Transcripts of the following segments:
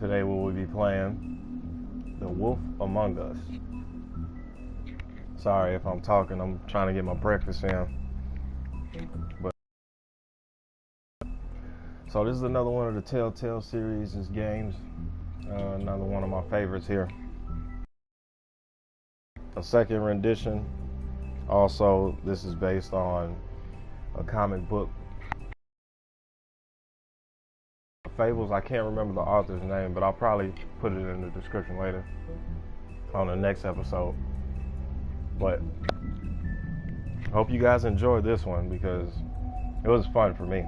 Today we will be playing The Wolf Among Us. Sorry if I'm talking, I'm trying to get my breakfast in. So this is another one of the Telltale series games. Another one of my favorites here. A second rendition. Also, this is based on a comic book. Fables, I can't remember the author's name, but I'll probably put it in the description later on the next episode. But I hope you guys enjoyed this one because it was fun for me.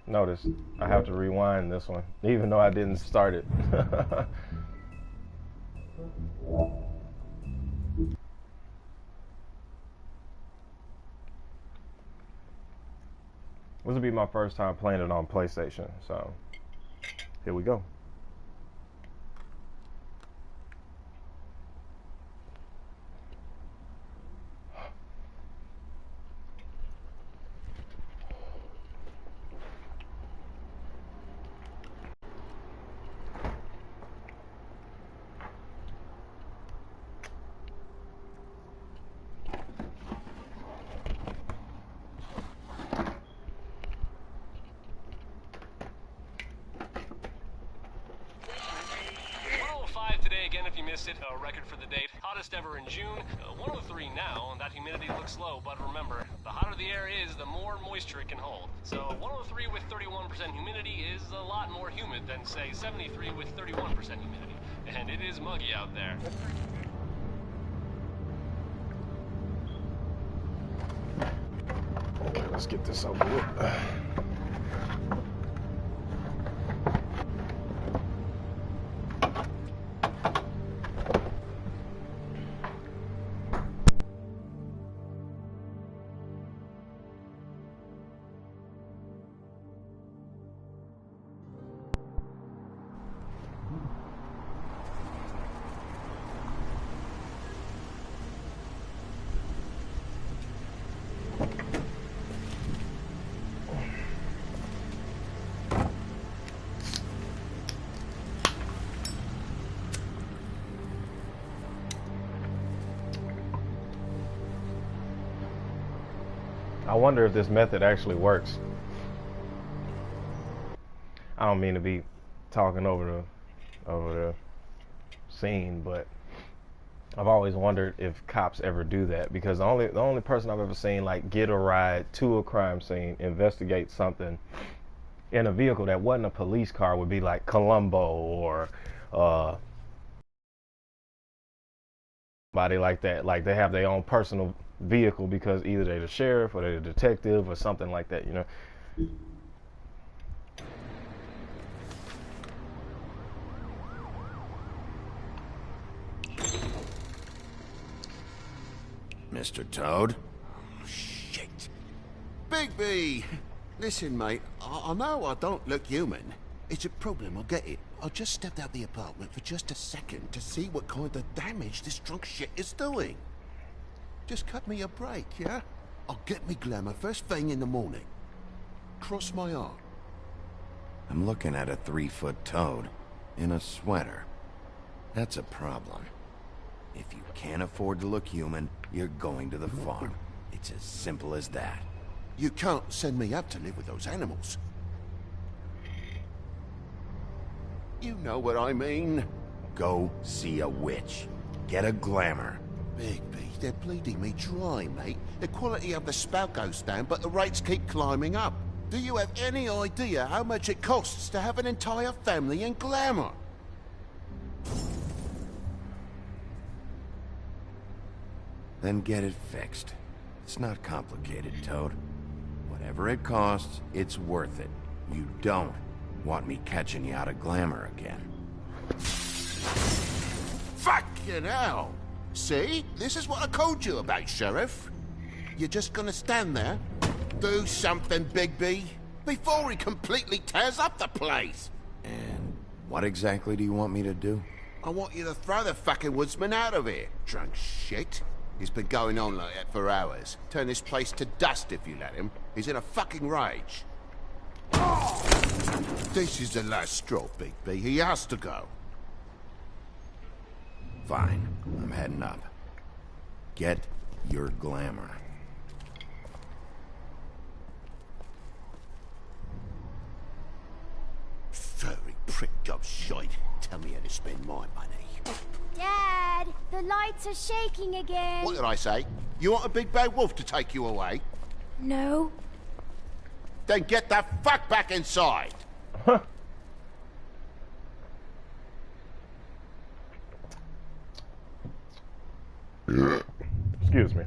Notice I have to rewind this one, even though I didn't start it. This will be my first time playing it on PlayStation, so here we go. If you missed it, a record for the date, hottest ever in June, 103 now, and that humidity looks low, but remember, the hotter the air is, the more moisture it can hold. So 103 with 31% humidity is a lot more humid than, say, 73 with 31% humidity. And it is muggy out there. Okay, let's get this over with. I wonder if this method actually works. I don't mean to be talking over the scene, but I've always wondered if cops ever do that, because the only person I've ever seen like get a ride to a crime scene, investigate something in a vehicle that wasn't a police car would be like Columbo or somebody like that. Like they have their own personal vehicle because either they're the sheriff or they're the detective or something like that, you know. Mr. Toad? Oh, shit. Bigby! Listen, mate, I know I don't look human. It's a problem, I get it. I just stepped out the apartment for just a second to see what kind of damage this drunk shit is doing. Just cut me a break, yeah? I'll get me glamour first thing in the morning. Cross my heart. I'm looking at a 3-foot toad in a sweater. That's a problem. If you can't afford to look human, you're going to the farm. It's as simple as that. You can't send me up to live with those animals. You know what I mean. Go see a witch. Get a glamour. Bigby, they're bleeding me dry, mate. The quality of the spout goes down, but the rates keep climbing up. Do you have any idea how much it costs to have an entire family in glamour? Then get it fixed. It's not complicated, Toad. Whatever it costs, it's worth it. You don't want me catching you out of glamour again. Fucking hell! See? This is what I called you about, Sheriff. You're just gonna stand there? Do something, Bigby, before he completely tears up the place! And what exactly do you want me to do? I want you to throw the fucking woodsman out of here, drunk shit. He's been going on like that for hours. Turn this place to dust if you let him. He's in a fucking rage. This is the last straw, Bigby. He has to go. Fine. I'm heading up. Get your glamour. Furry prick gobshite. Tell me how to spend my money. Dad, the lights are shaking again. What did I say? You want a big bad wolf to take you away? No. Then get the fuck back inside. Excuse me.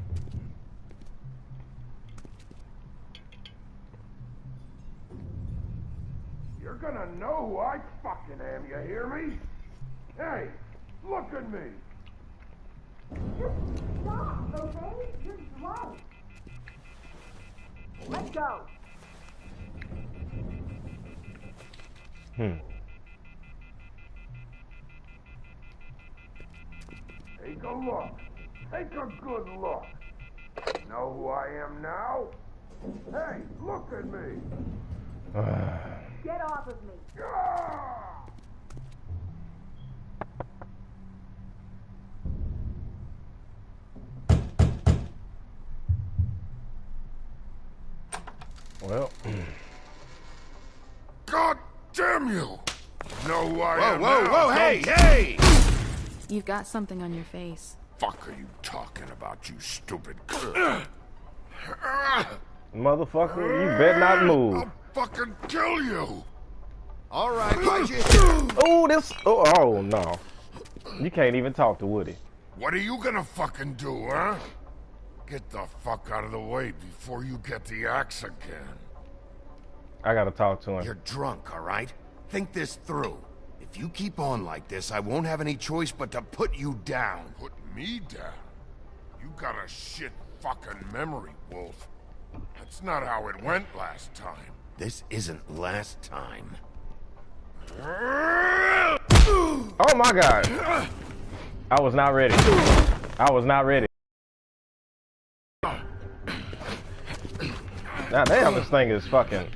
You're gonna know who I fucking am, you hear me? Hey, look at me. Just stop, okay? You're drunk. Let go. Take a look. Take a good look. Know who I am now? Hey, look at me. Get off of me. Ah! Well, God damn you! Know who I Whoa, am whoa, now? whoa, hey, hey! You've got something on your face. Fuck are you talking about, you stupid? motherfucker, you better not move. I'll fucking kill you! All right, right you. Oh, this. Oh, no. You can't even talk to Woody. What are you gonna fucking do, huh? Get the fuck out of the way before you get the axe again. I gotta talk to him. You're drunk, all right? Think this through. If you keep on like this, I won't have any choice but to put you down. Put me down? You got a shit fucking memory, Wolf. That's not how it went last time. This isn't last time. Oh my God. I was not ready. I was not ready. Now damn, this thing is fucking.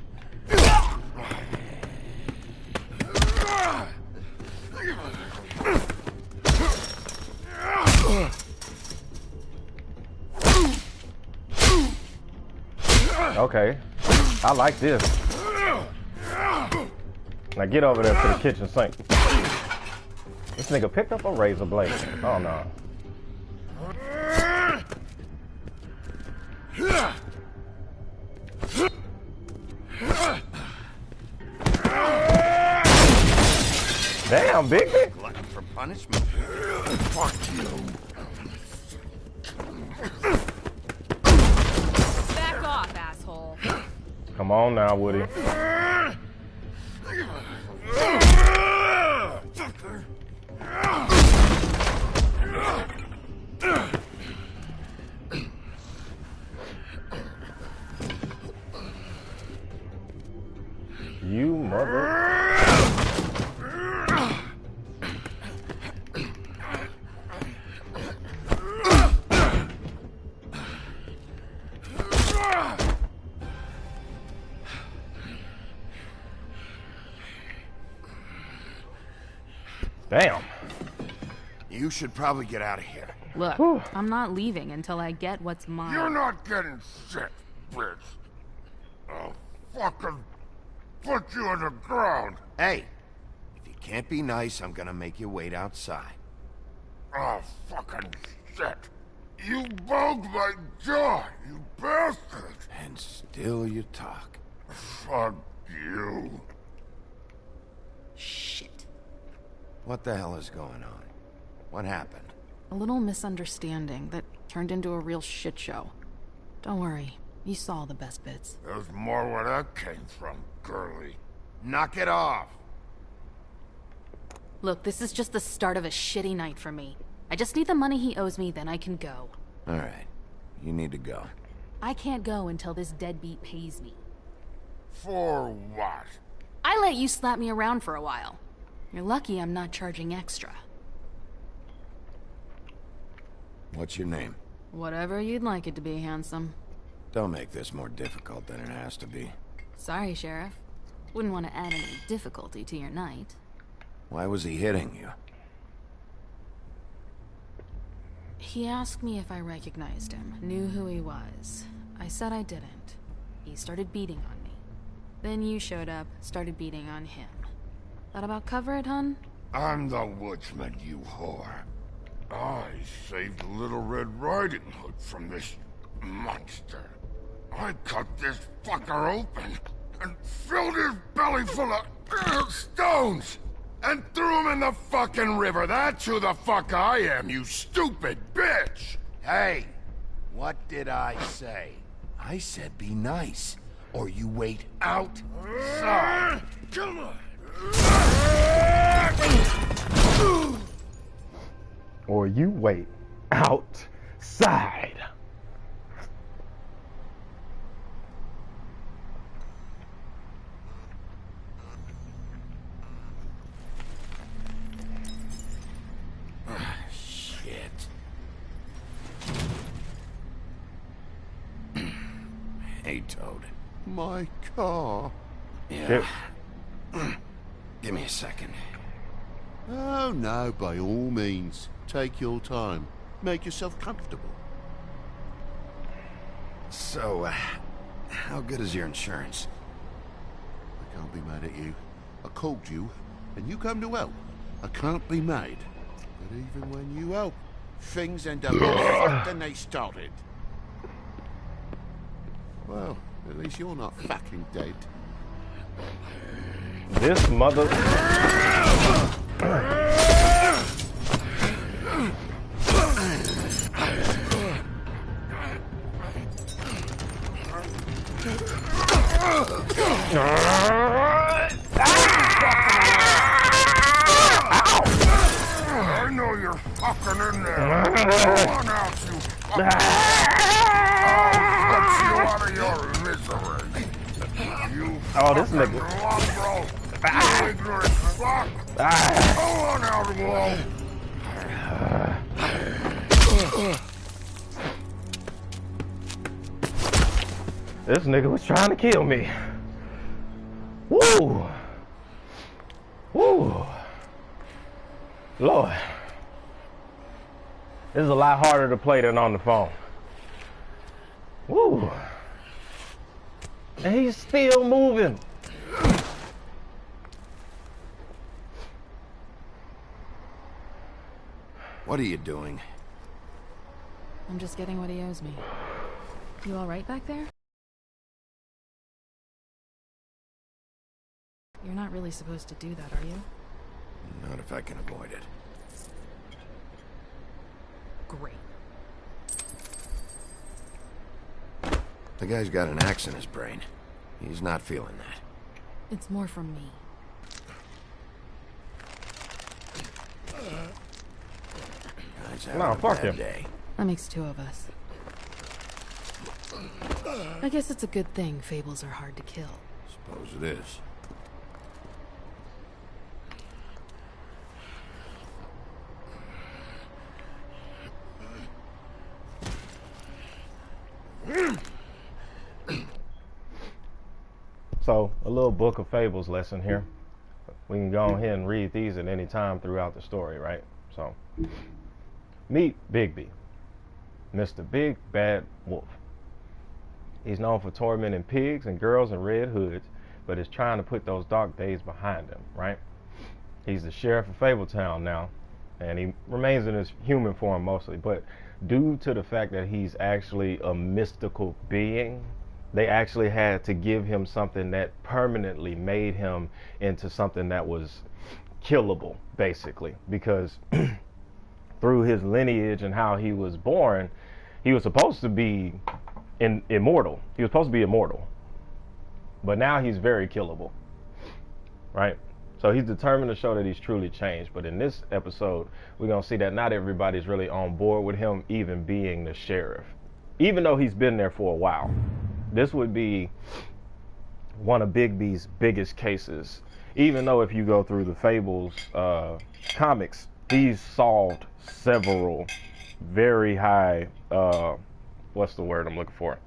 Okay, I like this. Now get over there to the kitchen sink. This nigga picked up a razor blade. Oh no. Damn, Bigby. Glutton for punishment. Fuck you. Back off, asshole. Come on now, Woody. You mother. Damn. You should probably get out of here. Look, I'm not leaving until I get what's mine. You're not getting shit, bitch. I'll fucking put you on the ground. Hey, if you can't be nice, I'm gonna make you wait outside. Oh, fucking shit. You bugged my jaw, you bastard. And still you talk. Fuck you. Shit. What the hell is going on? What happened? A little misunderstanding that turned into a real shit show. Don't worry, you saw the best bits. There's more where that came from, girly. Knock it off! Look, this is just the start of a shitty night for me. I just need the money he owes me, then I can go. Alright, you need to go. I can't go until this deadbeat pays me. For what? I let you slap me around for a while. You're lucky I'm not charging extra. What's your name? Whatever you'd like it to be, handsome. Don't make this more difficult than it has to be. Sorry, Sheriff. Wouldn't want to add any difficulty to your night. Why was he hitting you? He asked me if I recognized him, knew who he was. I said I didn't. He started beating on me. Then you showed up, started beating on him. That about cover it, hun? I'm the woodsman, you whore. I saved Little Red Riding Hood from this monster. I cut this fucker open and filled his belly full of stones and threw him in the fucking river. That's who the fuck I am, you stupid bitch! Hey, what did I say? I said be nice, or you wait outside. Come on! Or you wait outside. Shit. Hey, Toad. My car. Yeah. Give me a second. Oh, no, by all means. Take your time. Make yourself comfortable. So, how good is your insurance? I can't be mad at you. I called you, and you come to help. I can't be mad. But even when you help, things end up worse than they started. Well, at least you're not fucking dead. This mother... I know you're fucking in there. Come on out, you fucker. I'll put you out of your misery. You Oh, this fucking nigga. lumbrel. You ignorant fuck. Go on out, Whoa. This nigga was trying to kill me. Woo! Woo! Lord. This is a lot harder to play than on the phone. Woo! And he's still moving. What are you doing? I'm just getting what he owes me. You all right back there? You're not really supposed to do that, are you? Not if I can avoid it. Great. The guy's got an axe in his brain. He's not feeling that. It's more from me. Guy's having No, a fuck bad him. day. That makes two of us. I guess it's a good thing fables are hard to kill. Suppose it is. So, a little book of fables lesson here. We can go ahead and read these at any time throughout the story, right? So, meet Bigby, Mr. Big Bad Wolf. He's known for tormenting pigs and girls in red hoods, but is trying to put those dark days behind him, right? He's the sheriff of Fabletown now, and he remains in his human form mostly, but due to the fact that he's actually a mystical being, they actually had to give him something that permanently made him into something that was killable, basically, because through his lineage and how he was born, he was supposed to be immortal. He was supposed to be immortal, but now he's very killable, right? So he's determined to show that he's truly changed. But in this episode, we're going to see that not everybody's really on board with him even being the sheriff, even though he's been there for a while. This would be one of Bigby's biggest cases. Even though if you go through the Fables comics, he's solved several very high, what's the word I'm looking for?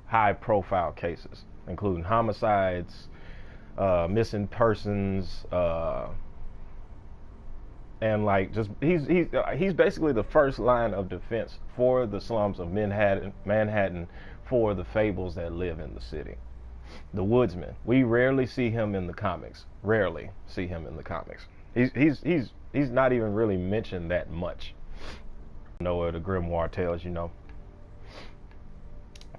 High profile cases, including homicides, missing persons, and like just he's basically the first line of defense for the slums of Manhattan for the fables that live in the city. The woodsman. We rarely see him in the comics. Rarely see him in the comics. He's not even really mentioned that much. Noah the Grimoire tells, you know.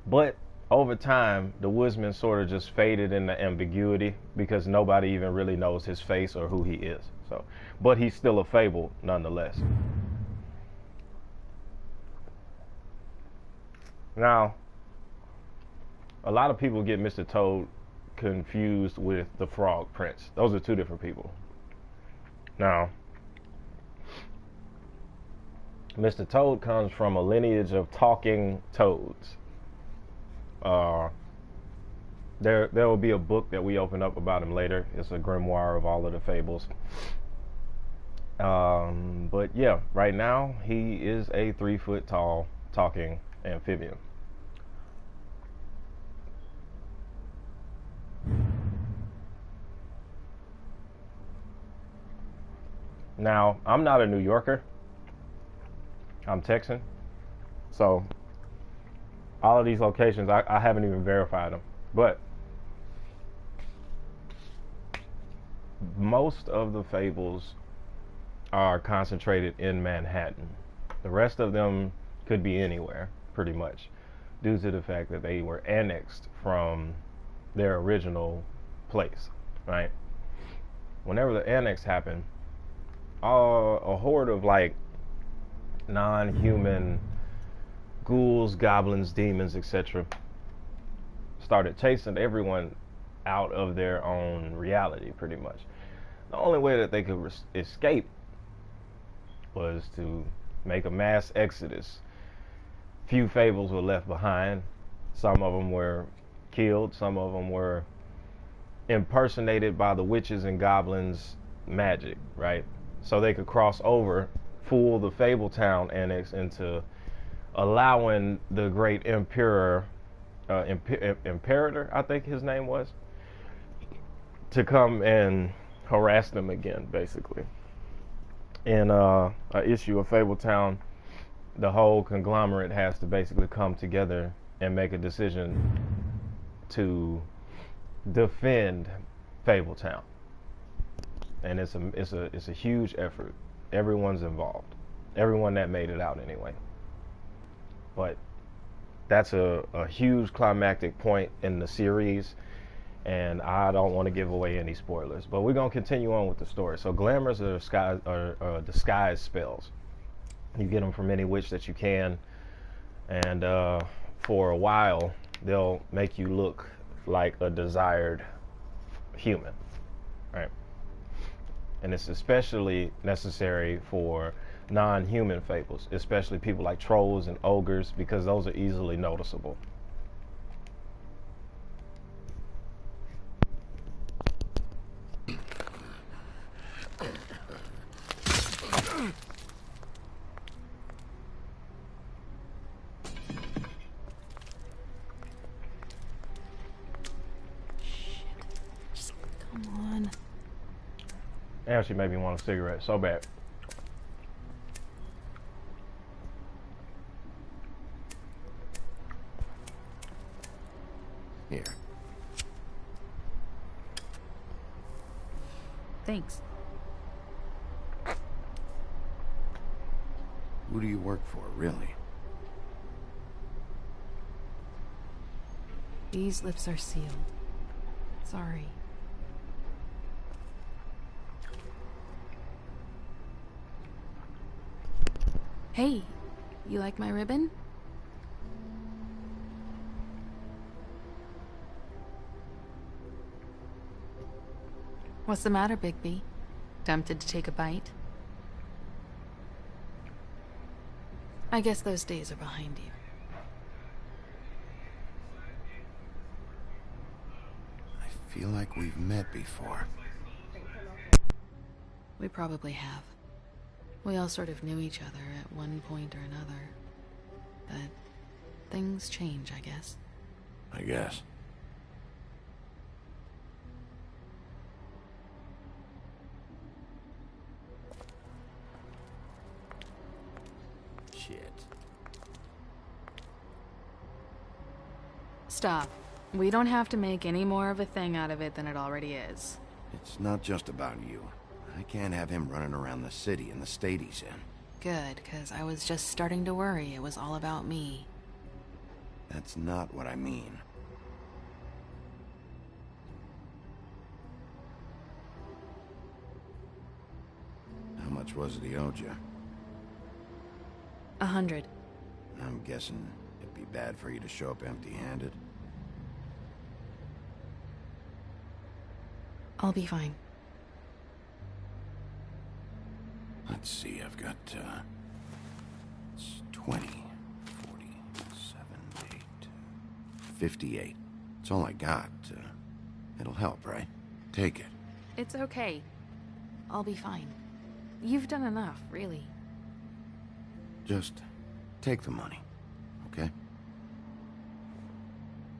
But over time, the woodsman sort of just faded into ambiguity because nobody even really knows his face or who he is. So, but he's still a fable nonetheless. Now, a lot of people get Mr. Toad confused with the Frog Prince. Those are two different people. Now, Mr. Toad comes from a lineage of talking toads. There will be a book that we open up about him later. It's a grimoire of all of the fables. But yeah, right now he is a 3-foot tall talking amphibian. Now, I'm not a New Yorker. I'm Texan. So, all of these locations, I haven't even verified them. But, most of the fables are concentrated in Manhattan. The rest of them could be anywhere, pretty much, due to the fact that they were annexed from their original place, right? Whenever the annex happened, a horde of like non-human ghouls, goblins, demons, etc. started chasing everyone out of their own reality, pretty much. The only way that they could escape was to make a mass exodus. Few fables were left behind. Some of them were killed. Some of them were impersonated by the witches and goblins' magic, right? So they could cross over, fool the Fabletown annex into allowing the great imperator, I think his name was, to come and harass them again, basically. In an issue of Fabletown, the whole conglomerate has to basically come together and make a decision to defend Fabletown. And it's a huge effort. Everyone's involved. Everyone that made it out anyway. But that's a huge climactic point in the series, and I don't want to give away any spoilers. But we're gonna continue on with the story. So glamours are disguise spells. You get them from any witch that you can, and for a while they'll make you look like a desired human, right? And it's especially necessary for non-human fables, especially people like trolls and ogres, because those are easily noticeable. Damn, she made me want a cigarette so bad. Here. Thanks. Who do you work for, really? These lips are sealed. Sorry. Hey, you like my ribbon? What's the matter, Bigby? Tempted to take a bite? I guess those days are behind you. I feel like we've met before. We probably have. We all sort of knew each other at one point or another. But things change, I guess. I guess. Shit. Stop. We don't have to make any more of a thing out of it than it already is. It's not just about you. I can't have him running around the city in the state he's in. Good, because I was just starting to worry it was all about me. That's not what I mean. How much was it he owed you? 100. I'm guessing it'd be bad for you to show up empty-handed. I'll be fine. Let's see, I've got, it's 20, 40, 7, 8, 58. It's all I got. It'll help, right? Take it. It's okay. I'll be fine. You've done enough, really. Just take the money, okay?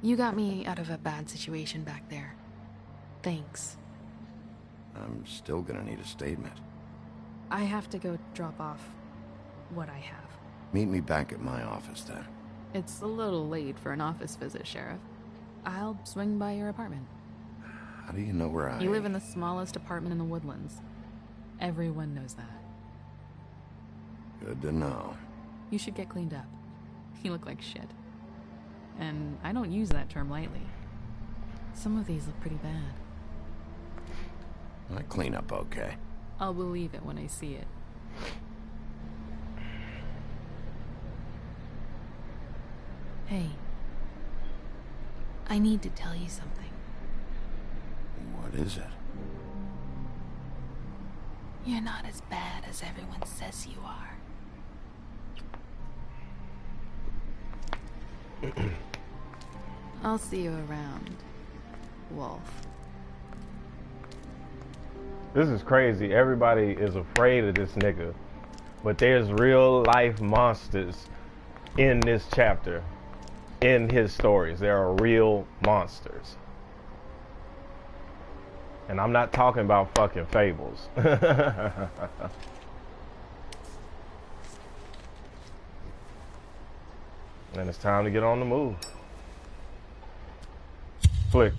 You got me out of a bad situation back there. Thanks. I'm still gonna need a statement. I have to go drop off what I have. Meet me back at my office, then. It's a little late for an office visit, Sheriff. I'll swing by your apartment. How do you know where I... You live in the smallest apartment in the Woodlands. Everyone knows that. Good to know. You should get cleaned up. You look like shit. And I don't use that term lightly. Some of these look pretty bad. I clean up okay. I'll believe it when I see it. Hey. I need to tell you something. What is it? You're not as bad as everyone says you are. I'll see you around, Wolf. This is crazy. Everybody is afraid of this nigga. But there's real life monsters in this chapter. In his stories. There are real monsters. And I'm not talking about fucking fables. And it's time to get on the move. Flick.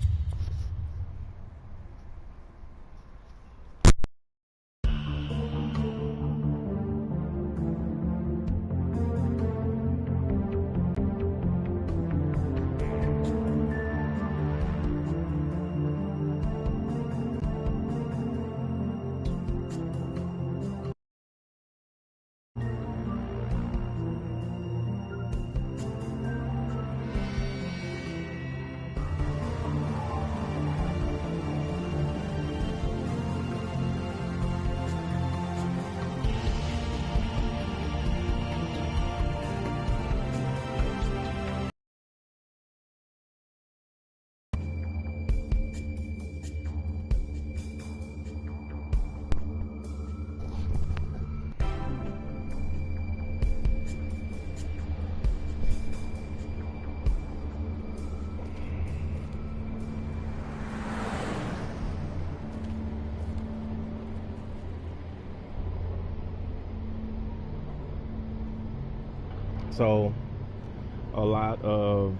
So a lot of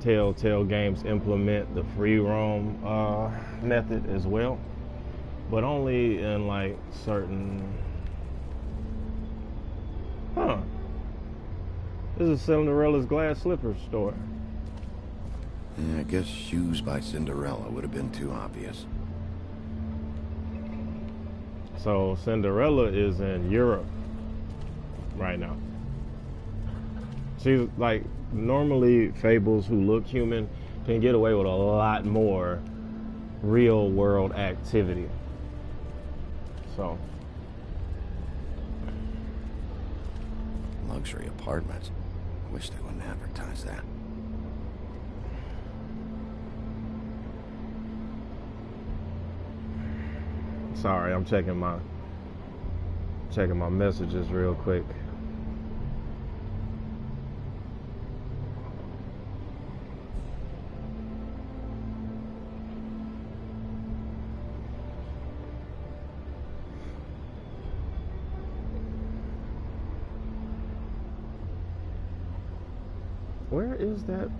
Telltale games implement the free roam method as well, but only in like certain... This is Cinderella's glass slipper store. Yeah, I guess Shoes by Cinderella would have been too obvious. So Cinderella is in Europe right now. She's like, normally fables who look human can get away with a lot more real world activity. So Luxury apartments. I wish they wouldn't advertise that. sorry, I'm checking checking my messages real quick. Where is that?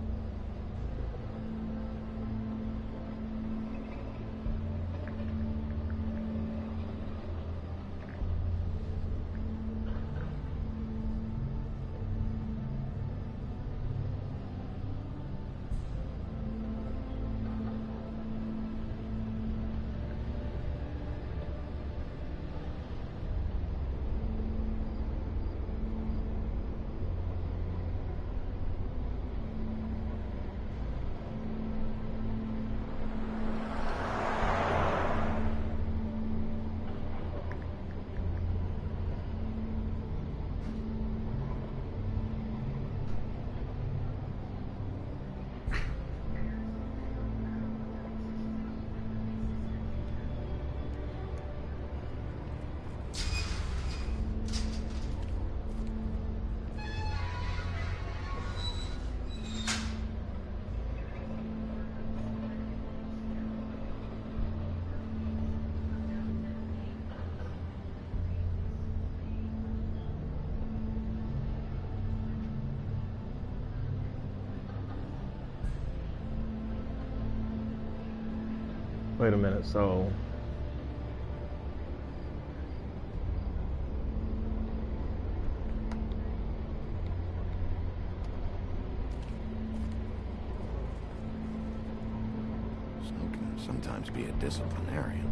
Wait a minute, so Snow can sometimes be a disciplinarian.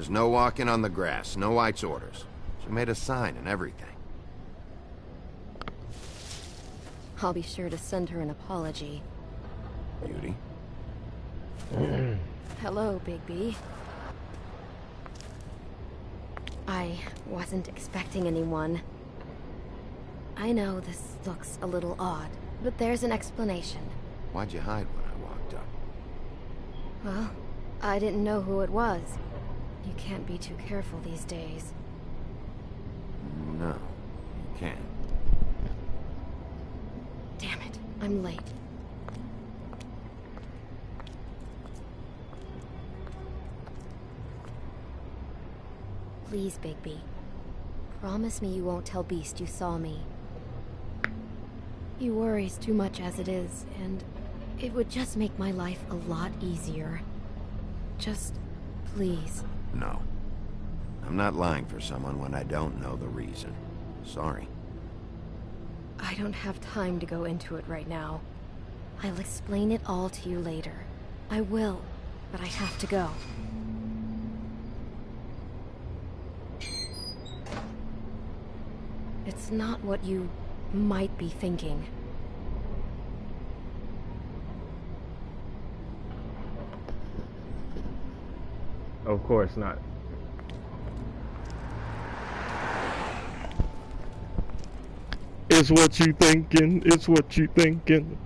There's no walking on the grass, Snow White's orders. She made a sign and everything. I'll be sure to send her an apology. Beauty. Hello, Bigby. I wasn't expecting anyone. I know this looks a little odd, but there's an explanation. Why'd you hide when I walked up? Well, I didn't know who it was. You can't be too careful these days. No, you can't. Damn it, I'm late. Please, Bigby. Promise me you won't tell Beast you saw me. He worries too much as it is, and it would just make my life a lot easier. Just, please. No. I'm not lying for someone when I don't know the reason. Sorry. I don't have time to go into it right now. I'll explain it all to you later. I will, but I have to go. It's not what you might be thinking. of course not. It's what you thinking, it's what you thinking.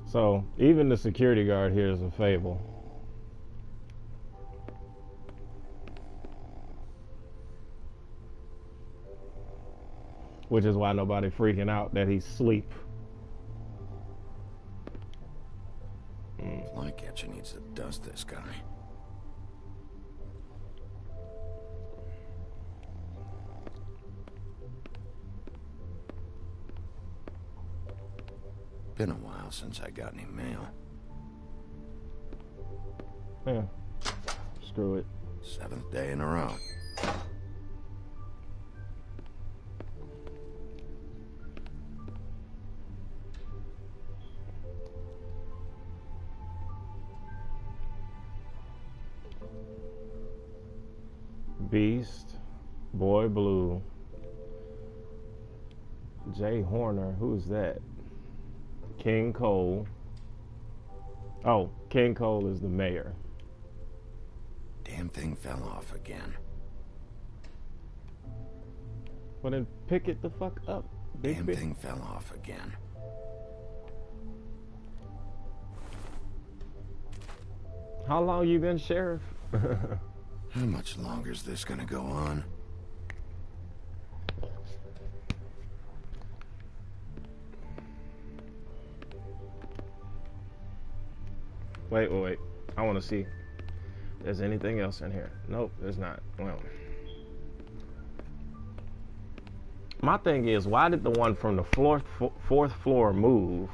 So, even the security guard here is a fable. Which is why nobody freaking out that he's asleep. Flycatcher needs to dust this guy. Been a while since I got any mail. Yeah. Screw it. 7th day in a row. Beast, Boy Blue, Jay Horner, who's that? King Cole. Oh, King Cole is the mayor. Damn thing fell off again. Well then pick it the fuck up, Damn Bigby. thing fell off again. How long you been sheriff? How much longer is this gonna go on? Wait. I want to see if there's anything else in here. Nope, there's not. Well, my thing is, why did the one from the fourth floor move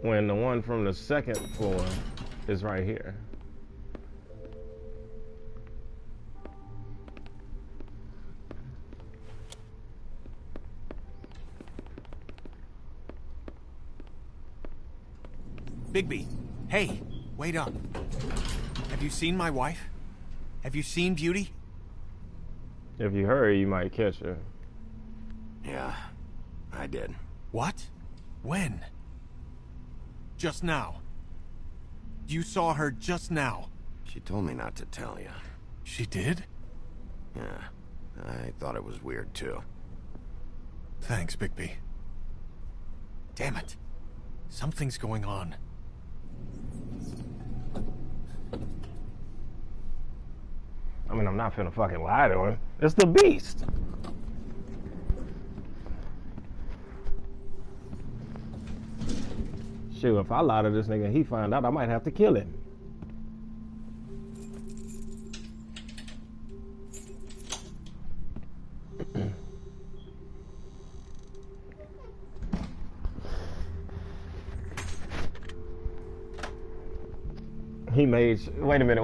when the one from the second floor is right here? Bigby, hey, wait up. Have you seen my wife? Have you seen Beauty? If you hurry, you might catch her. Yeah, I did. What? When? Just now. You saw her just now. She told me not to tell you. She did? Yeah, I thought it was weird too. Thanks, Bigby. Damn it. Something's going on. I mean, I'm not finna fucking lie to him. It's the Beast. Shoot, if I lie to this nigga and he find out, I might have to kill him. He made. Wait a minute.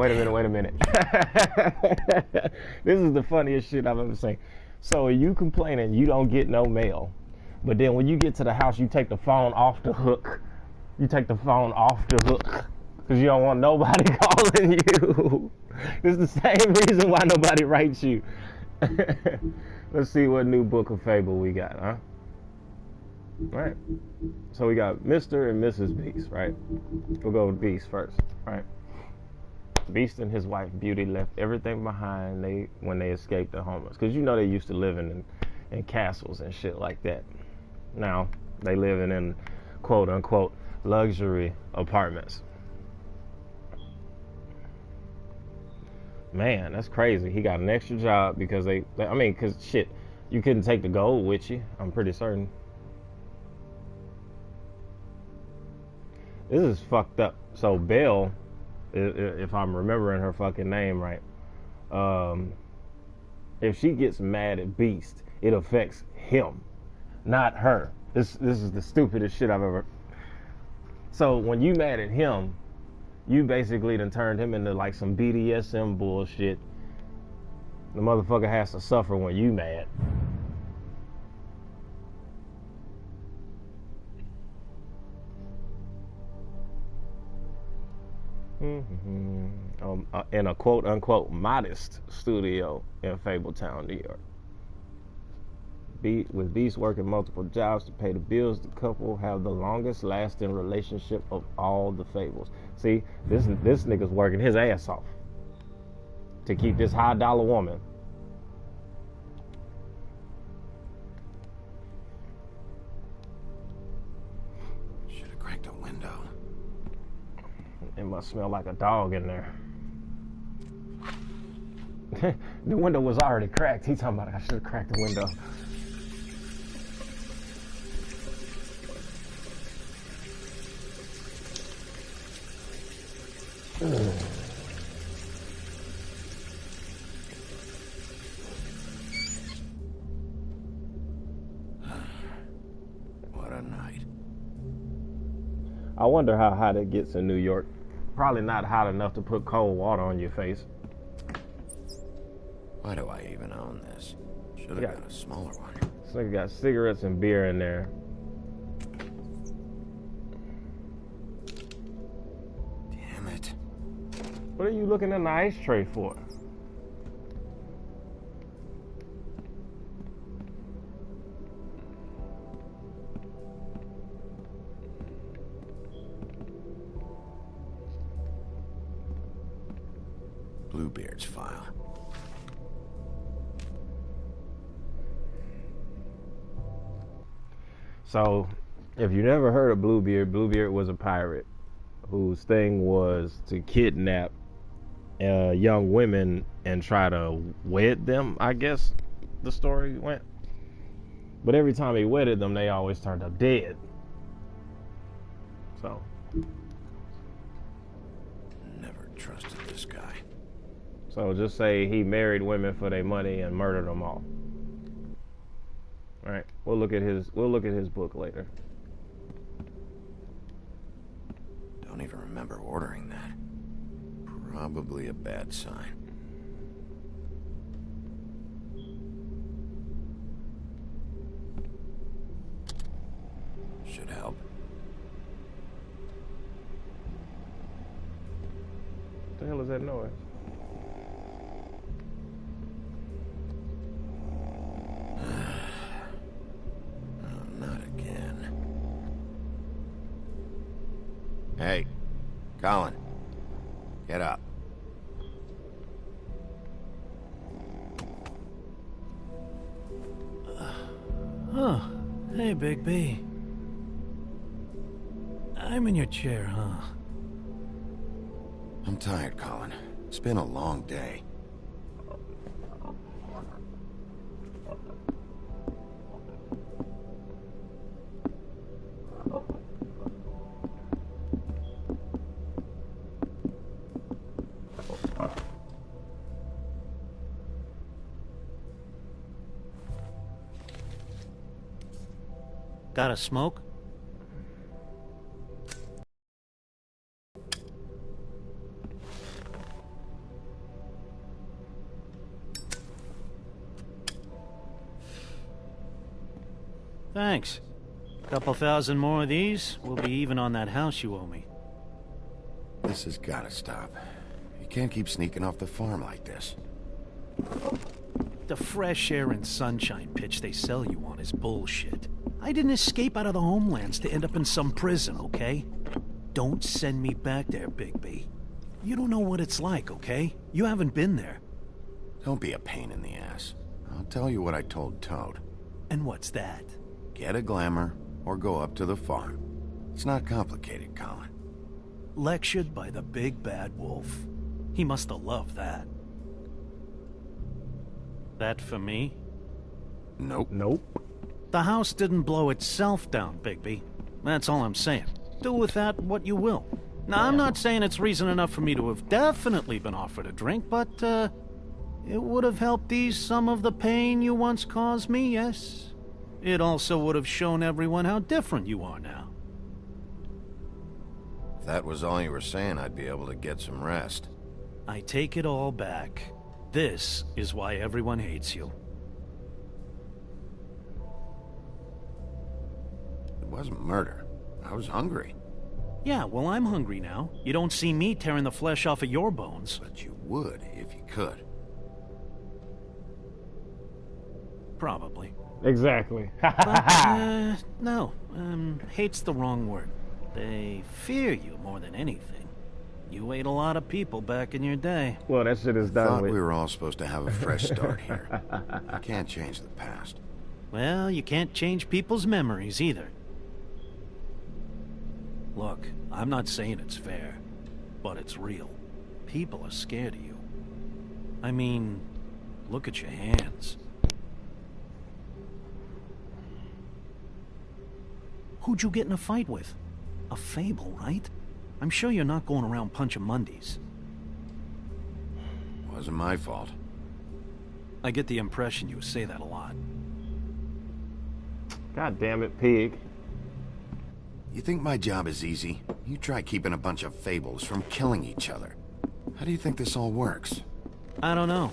This is the funniest shit I've ever seen. So you complaining you don't get no mail, but then when you get to the house, you take the phone off the hook. Because you don't want nobody calling you. This is the same reason why nobody writes you. Let's see what new book of fable we got, huh? Right. So we got Mr. and Mrs. Beast, right? We'll go with Beast first, right? Beast and his wife Beauty left everything behind when they escaped the homeless, because you know they used to living in castles and shit like that. Now they living in quote unquote luxury apartments. Man, that's crazy. He got an extra job because because shit, you couldn't take the gold with you, I'm pretty certain. This is fucked up. So Belle, if I'm remembering her fucking name right, if she gets mad at Beast, it affects him, not her. This is the stupidest shit I've ever. So when you mad at him, you basically done turned him into like some BDSM bullshit. The motherfucker has to suffer when you mad. In a quote-unquote modest studio in Fabletown, New York. With Beast working multiple jobs to pay the bills, the couple have the longest-lasting relationship of all the Fables. See, this nigga's working his ass off to keep this high-dollar woman. Should have cracked a window. It must smell like a dog in there. The window was already cracked. He's talking about I should have cracked the window. What a night. I wonder how hot it gets in New York. Probably not hot enough to put cold water on your face. Why do I even own this? Should have got a smaller one. This nigga got cigarettes and beer in there. Damn it. What are you looking in the ice tray for? Bluebeard's file. So, if you never heard of Bluebeard, Bluebeard was a pirate whose thing was to kidnap young women and try to wed them, I guess the story went. But every time he wedded them, they always turned up dead. So. Never trusted this guy. So just say he married women for their money and murdered them all. All right, we'll look at his book later. Don't even remember ordering that. Probably a bad sign. Should help. What the hell is that noise? Not again. Hey, Colin. Get up. Oh, hey, Bigby. I'm in your chair, huh? I'm tired, Colin. It's been a long day. Got a smoke? Thanks. Couple thousand more of these, we'll be even on that house you owe me. This has gotta stop. You can't keep sneaking off the farm like this. The fresh air and sunshine pitch they sell you on is bullshit. I didn't escape out of the homelands to end up in some prison, okay? Don't send me back there, Bigby. You don't know what it's like, okay? You haven't been there. Don't be a pain in the ass. I'll tell you what I told Toad. And what's that? Get a glamour, or go up to the farm. It's not complicated, Colin. Lectured by the big bad wolf. He must have loved that. That for me? Nope. Nope. The house didn't blow itself down, Bigby. That's all I'm saying. Do with that what you will. Now, I'm not saying it's reason enough for me to have definitely been offered a drink, but, it would have helped ease some of the pain you once caused me, yes? It also would have shown everyone how different you are now. If that was all you were saying, I'd be able to get some rest. I take it all back. This is why everyone hates you. It wasn't murder. I was hungry. Yeah, well, I'm hungry now. You don't see me tearing the flesh off of your bones. But you would if you could. Probably. Exactly. But, no. Hate's the wrong word. They fear you more than anything. You ate a lot of people back in your day. Well, that shit is done Thought with. we were all supposed to have a fresh start here. I can't change the past. Well, you can't change people's memories either. Look, I'm not saying it's fair, but it's real. People are scared of you. I mean, look at your hands. Who'd you get in a fight with? A fable, right? I'm sure you're not going around punching Mondays. Wasn't my fault. I get the impression you say that a lot. God damn it, pig. You think my job is easy? You try keeping a bunch of fables from killing each other. How do you think this all works? I don't know.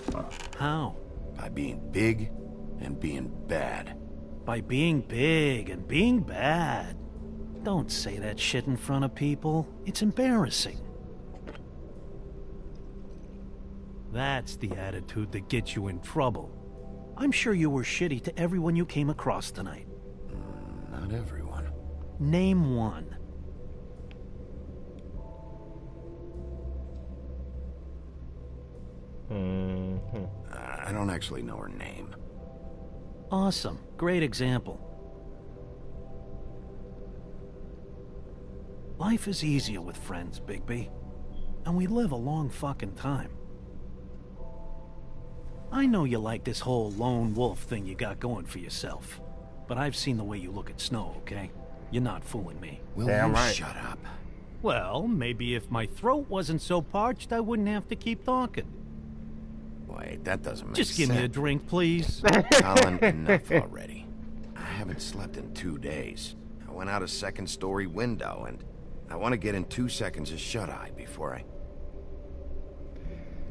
How? By being big and being bad. By being big and being bad. Don't say that shit in front of people. It's embarrassing. That's the attitude that gets you in trouble. I'm sure you were shitty to everyone you came across tonight. Not everyone. Name one. I don't actually know her name. Awesome. Great example. Life is easier with friends, Bigby. And we live a long fucking time. I know you like this whole lone wolf thing you got going for yourself. But I've seen the way you look at Snow, okay? You're not fooling me. Will Damn you right. shut up? Well, maybe if my throat wasn't so parched, I wouldn't have to keep talking. Wait, that doesn't make Just sense. give me a drink, please. Colin, enough already. I haven't slept in 2 days. I went out a second-story window, and I want to get in 2 seconds of shut-eye before I...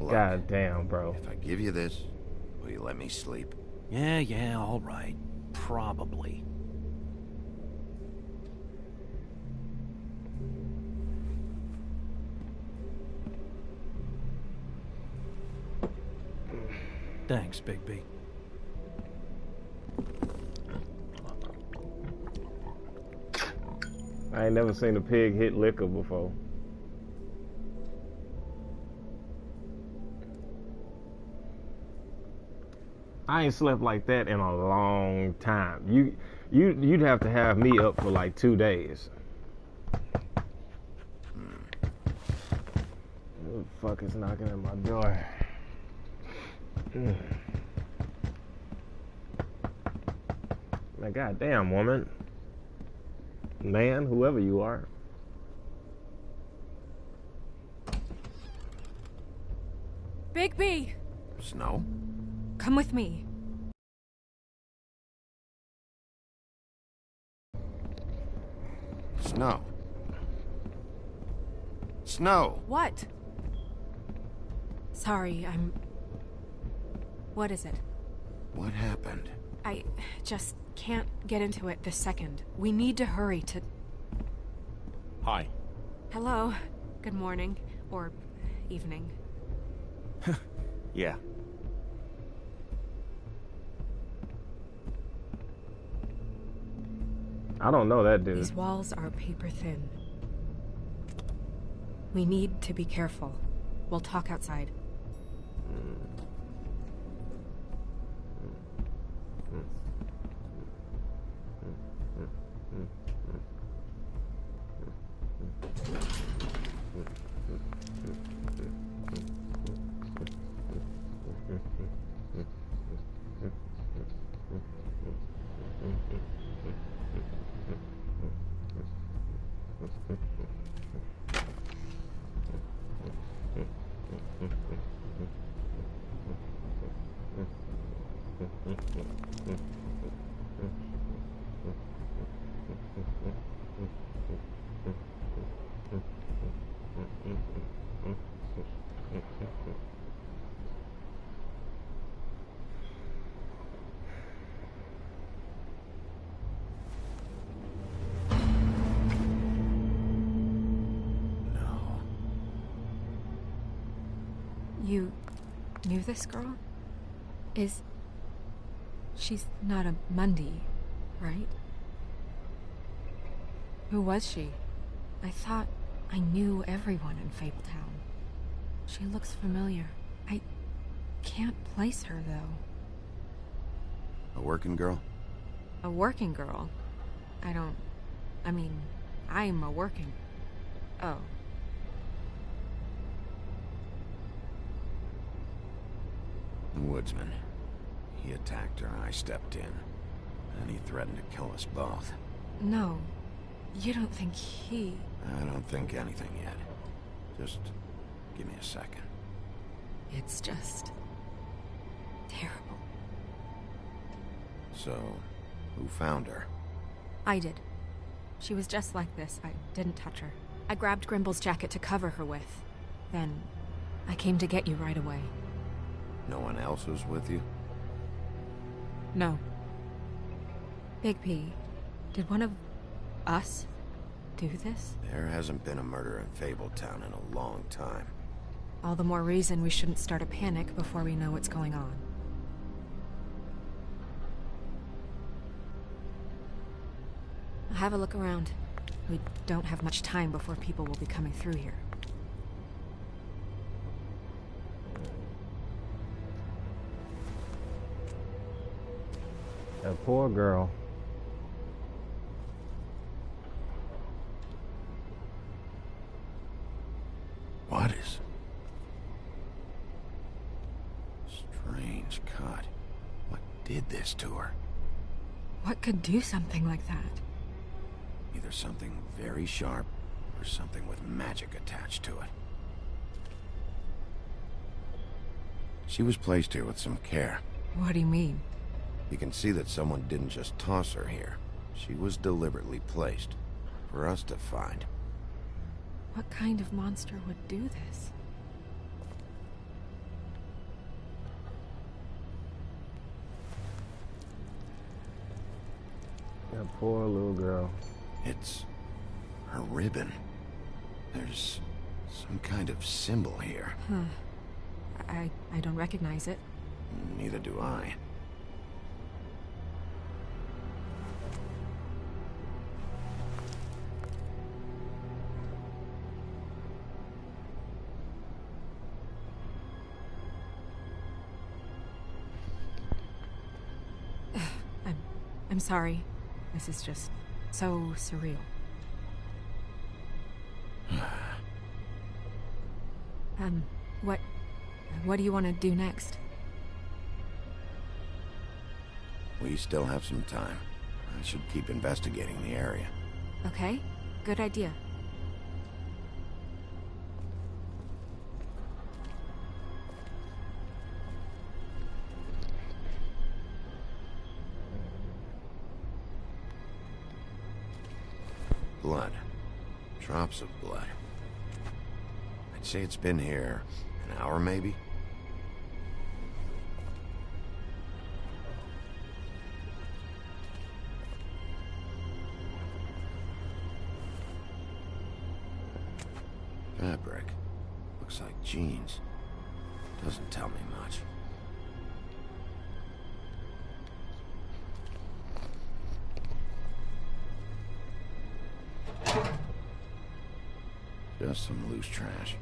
Look, God damn, bro. if I give you this, will you let me sleep? Yeah, all right. Probably. Thanks, Bigby. I ain't never seen a pig hit liquor before. I ain't slept like that in a long time. You'd have to have me up for like 2 days. Who the fuck is knocking at my door? Man, goddamn, woman. Man, whoever you are. Bigby! Snow? Come with me. Snow. Snow! What? Sorry, What is it? What happened? I just can't get into it this second. We need to hurry to... Hi. Hello. Good morning. Or evening. Yeah. I don't know that dude. These walls are paper thin. We need to be careful. We'll talk outside. You knew this girl? She's not a Mundy, right? Who was she? I thought I knew everyone in Fabletown. She looks familiar. I can't place her, though. A working girl? A working girl? I'm a working... Oh. The woodsman. He attacked her and I stepped in. And he threatened to kill us both. No. You don't think he... I don't think anything yet. Just give me a second. It's just... terrible. So, who found her? I did. She was just like this. I didn't touch her. I grabbed Grimble's jacket to cover her with. Then, I came to get you right away. No one else was with you? No. Bigby, did one of us do this? There hasn't been a murder in Fabletown in a long time. All the more reason we shouldn't start a panic before we know what's going on. I'll have a look around. We don't have much time before people will be coming through here. That poor girl. What is... Strange cut. What did this to her? What could do something like that? Either something very sharp, or something with magic attached to it. She was placed here with some care. What do you mean? You can see that someone didn't just toss her here. She was deliberately placed, for us to find. What kind of monster would do this? That poor little girl. It's her ribbon. There's some kind of symbol here. Huh. I don't recognize it. Neither do I. I'm sorry. This is just so surreal. What do you want to do next? We still have some time. I should keep investigating the area. Okay, good idea. Blood. Drops of blood. I'd say it's been here an hour, maybe? Fabric. Looks like jeans. Doesn't tell me much. Just some loose trash.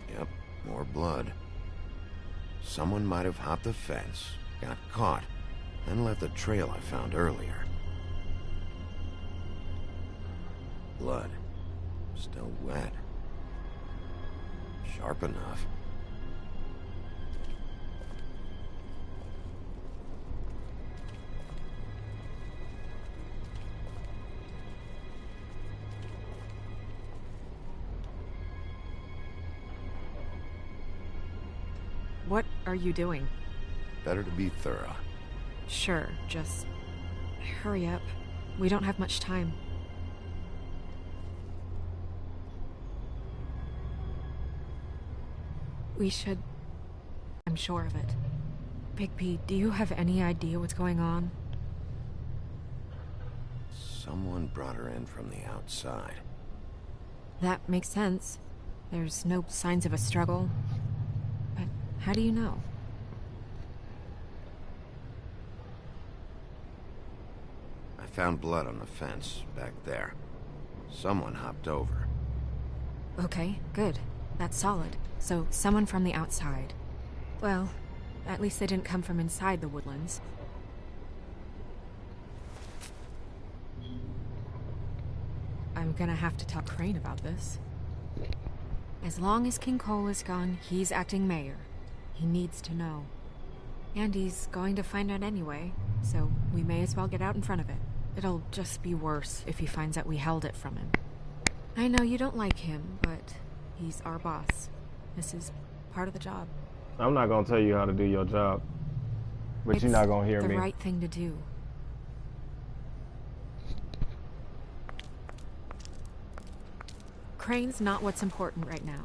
Yep, more blood. Someone might have hopped the fence, got caught, and left the trail I found earlier. Blood. Still wet. Sharp enough. What are you doing? Better to be thorough. Sure, just hurry up. We don't have much time. We should... I'm sure of it. Bigby, do you have any idea what's going on? Someone brought her in from the outside. That makes sense. There's no signs of a struggle. But how do you know? I found blood on the fence back there. Someone hopped over. Okay, good. That's solid. So, someone from the outside. Well, at least they didn't come from inside the woodlands. I'm gonna have to tell Crane about this. As long as King Cole is gone, he's acting mayor. He needs to know. And he's going to find out anyway, so we may as well get out in front of it. It'll just be worse if he finds out we held it from him. I know you don't like him, but he's our boss. This is part of the job. I'm not gonna tell you how to do your job, but you're not gonna hear me. It's the right thing to do. Crane's not what's important right now.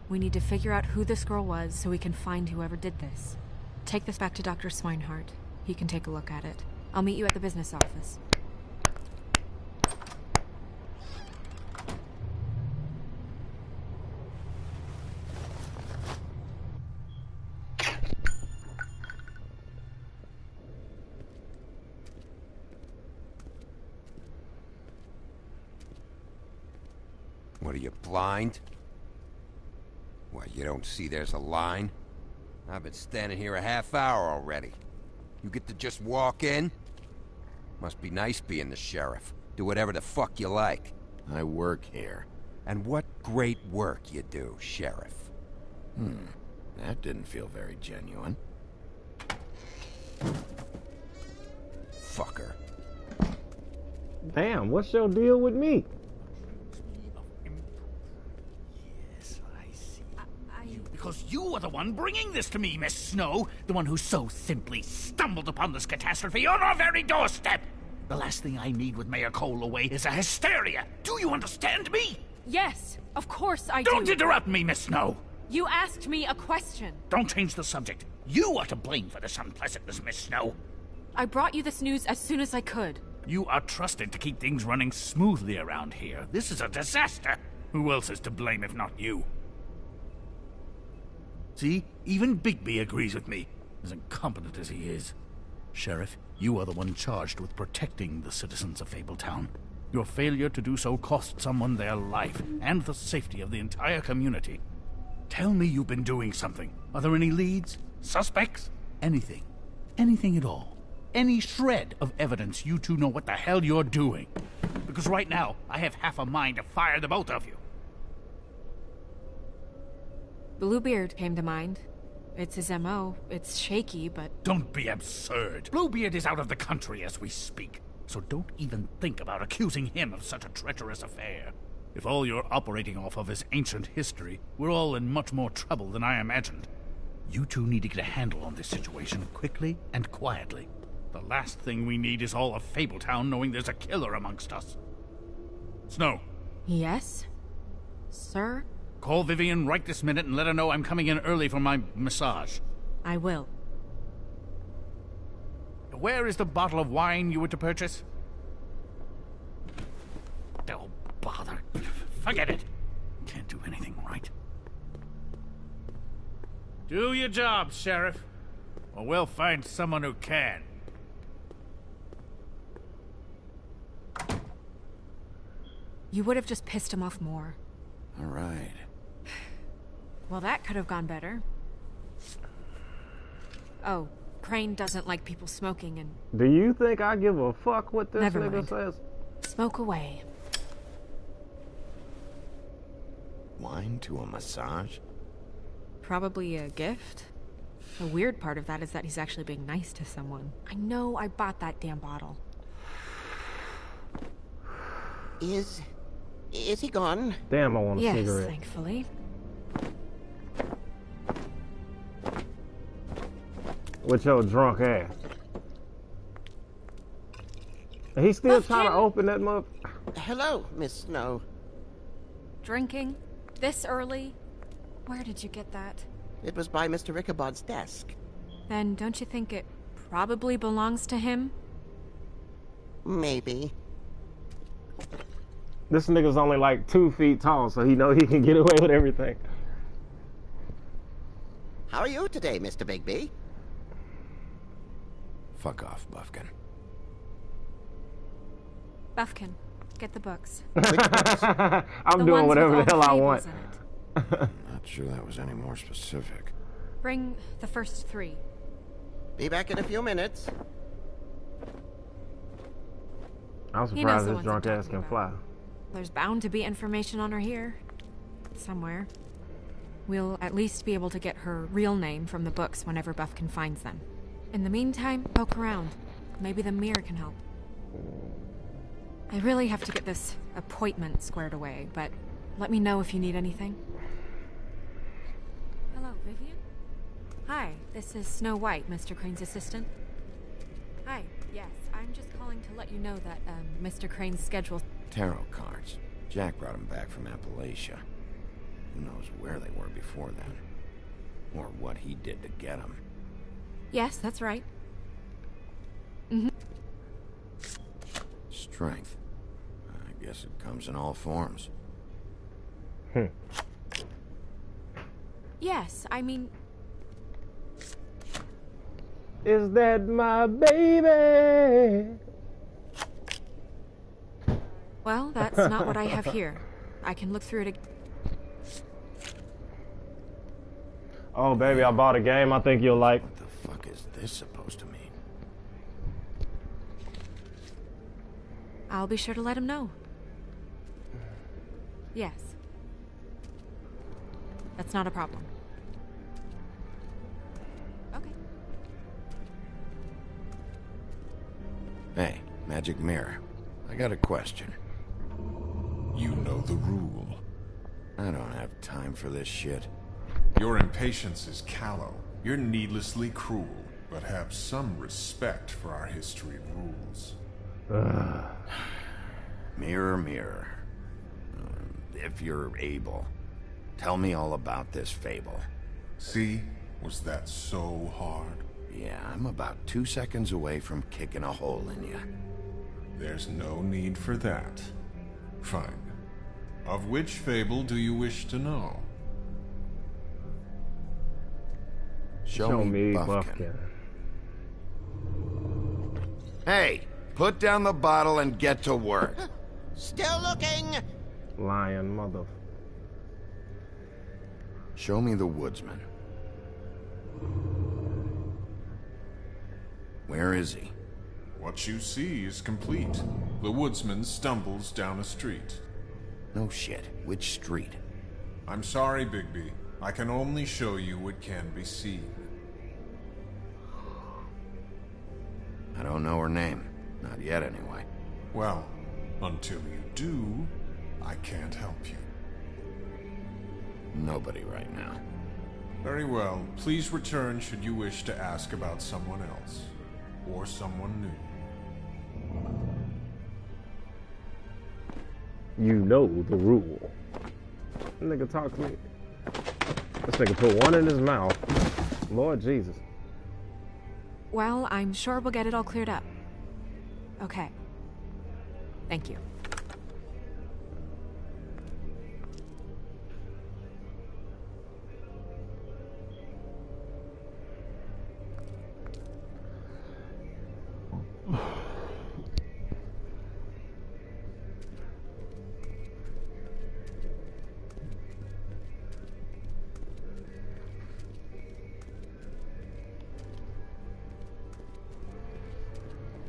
We need to figure out who this girl was so we can find whoever did this. Take this back to Dr. Swinehart. He can take a look at it. I'll meet you at the business office. What, are you blind? What, you don't see there's a line? I've been standing here a half hour already. You get to just walk in? Must be nice being the sheriff. Do whatever the fuck you like. I work here. And what great work you do, Sheriff. That didn't feel very genuine. Fucker. Damn, what's your deal with me? Yes, I see. Because you are the one bringing this to me, Miss Snow. The one who so simply stumbled upon this catastrophe on our very doorstep. The last thing I need with Mayor Cole away is a hysteria. Do you understand me? Yes, of course I do. Don't interrupt me, Miss Snow. You asked me a question. Don't change the subject. You are to blame for this unpleasantness, Miss Snow. I brought you this news as soon as I could. You are trusted to keep things running smoothly around here. This is a disaster. Who else is to blame if not you? See, even Bigby agrees with me, as incompetent as he is. Sheriff, you are the one charged with protecting the citizens of Fabletown. Your failure to do so cost someone their life, and the safety of the entire community. Tell me you've been doing something. Are there any leads? Suspects? Anything. Anything at all. Any shred of evidence you two know what the hell you're doing. Because right now, I have half a mind to fire the both of you. Bluebeard came to mind. It's his M.O. It's shaky, but... Don't be absurd. Bluebeard is out of the country as we speak. So don't even think about accusing him of such a treacherous affair. If all you're operating off of is ancient history, we're all in much more trouble than I imagined. You two need to get a handle on this situation quickly and quietly. The last thing we need is all of Fabletown knowing there's a killer amongst us. Snow. Yes? Sir? Call Vivian right this minute and let her know I'm coming in early for my massage. I will. Where is the bottle of wine you were to purchase? Oh, bother. Forget it. Can't do anything right. Do your job, Sheriff, or we'll find someone who can. You would have just pissed him off more. All right. Well, that could have gone better. Oh, Crane doesn't like people smoking and... Do you think I give a fuck what this Never nigga mind. says? Smoke away. Wine to a massage? Probably a gift. The weird part of that is that he's actually being nice to someone. I know I bought that damn bottle. Is he gone? Damn, I want a yes, cigarette. Thankfully. With your drunk ass. He's still trying to open that mother. Hello, Miss Snow. Drinking? This early? Where did you get that? It was by Mr. Ichabod's desk. Then don't you think it probably belongs to him? Maybe. This nigga's only like 2 feet tall, so he know he can get away with everything. How are you today, Mr. Bigby? Fuck off, Buffkin. Buffkin, get the books. I'm doing whatever the hell I want. Not sure that was any more specific. Bring the first 3. Be back in a few minutes. I'm surprised this drunk ass can fly. There's bound to be information on her here. Somewhere. We'll at least be able to get her real name from the books whenever Buffkin finds them. In the meantime, poke around. Maybe the mirror can help. I really have to get this appointment squared away, but let me know if you need anything. Hello, Vivian? Hi, this is Snow White, Mr. Crane's assistant. Hi, yes, I'm just calling to let you know that, Mr. Crane's schedule... Tarot cards. Jack brought them back from Appalachia. Who knows where they were before then. Or what he did to get them. Yes, that's right. Mm-hmm. Strength. I guess it comes in all forms. Yes, I mean... Is that my baby? Well, that's not what I have here. I can look through it again. Oh, baby, I bought a game I think you'll like. What the fuck is this supposed to mean? I'll be sure to let him know. Yes. That's not a problem. Okay. Hey, Magic Mirror. I got a question. You know the rule. I don't have time for this shit. Your impatience is callow. You're needlessly cruel, but have some respect for our history and rules. Mirror, mirror. If you're able, tell me all about this fable. See? Was that so hard? Yeah, I'm about 2 seconds away from kicking a hole in you. There's no need for that. Fine. Of which fable do you wish to know? Show me Buffkin. Hey, put down the bottle and get to work. Still looking! Lion mother. Show me the woodsman. Where is he? What you see is complete. The woodsman stumbles down a street. No shit. Which street? I'm sorry, Bigby. I can only show you what can be seen. I don't know her name. Not yet, anyway. Well, until you do, I can't help you. Nobody right now. Very well. Please return should you wish to ask about someone else. Or someone new. You know the rule. Nigga talk to me. This nigga put one in his mouth. Lord Jesus. Well, I'm sure we'll get it all cleared up. Okay. Thank you.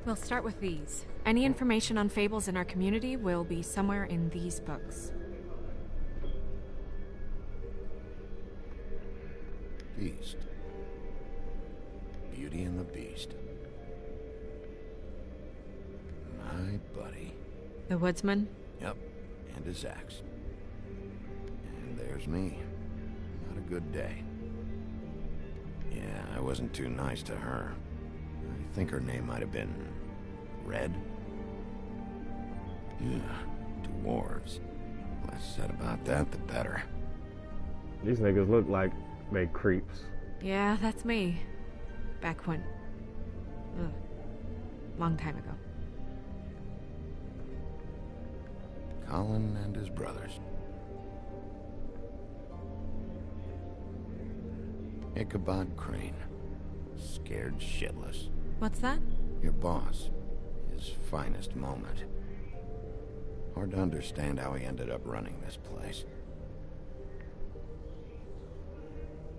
We'll start with these. Any information on fables in our community will be somewhere in these books. Beast. Beauty and the Beast. My buddy. The woodsman? Yep. And his axe. And there's me. Not a good day. Yeah, I wasn't too nice to her. I think her name might have been... Red? Yeah, dwarves. Less said about that, the better. These niggas look like they creeps. Yeah, that's me. Back when... Ugh. Long time ago. Colin and his brothers. Ichabod Crane. Scared shitless. What's that? Your boss. His finest moment. Hard to understand how he ended up running this place.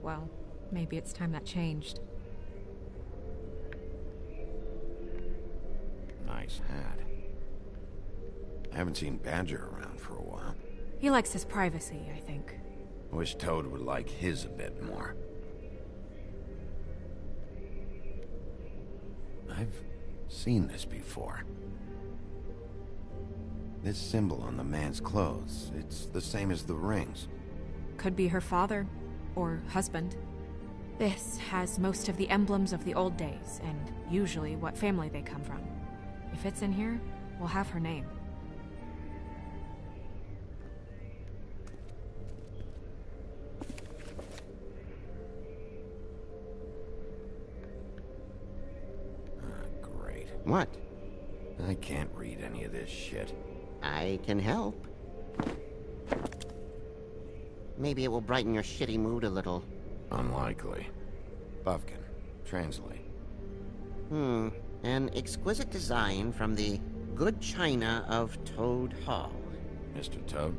Well, maybe it's time that changed. Nice hat. I haven't seen Badger around for a while. He likes his privacy, I think. Wish Toad would like his a bit more. I've seen this before. This symbol on the man's clothes, it's the same as the rings. Could be her father, or husband. This has most of the emblems of the old days, and usually what family they come from. If it's in here, we'll have her name. Great. What? I can't read any of this shit. I can help. Maybe it will brighten your shitty mood a little. Unlikely. Buffkin, translate. An exquisite design from the good china of Toad Hall. Mr. Toad?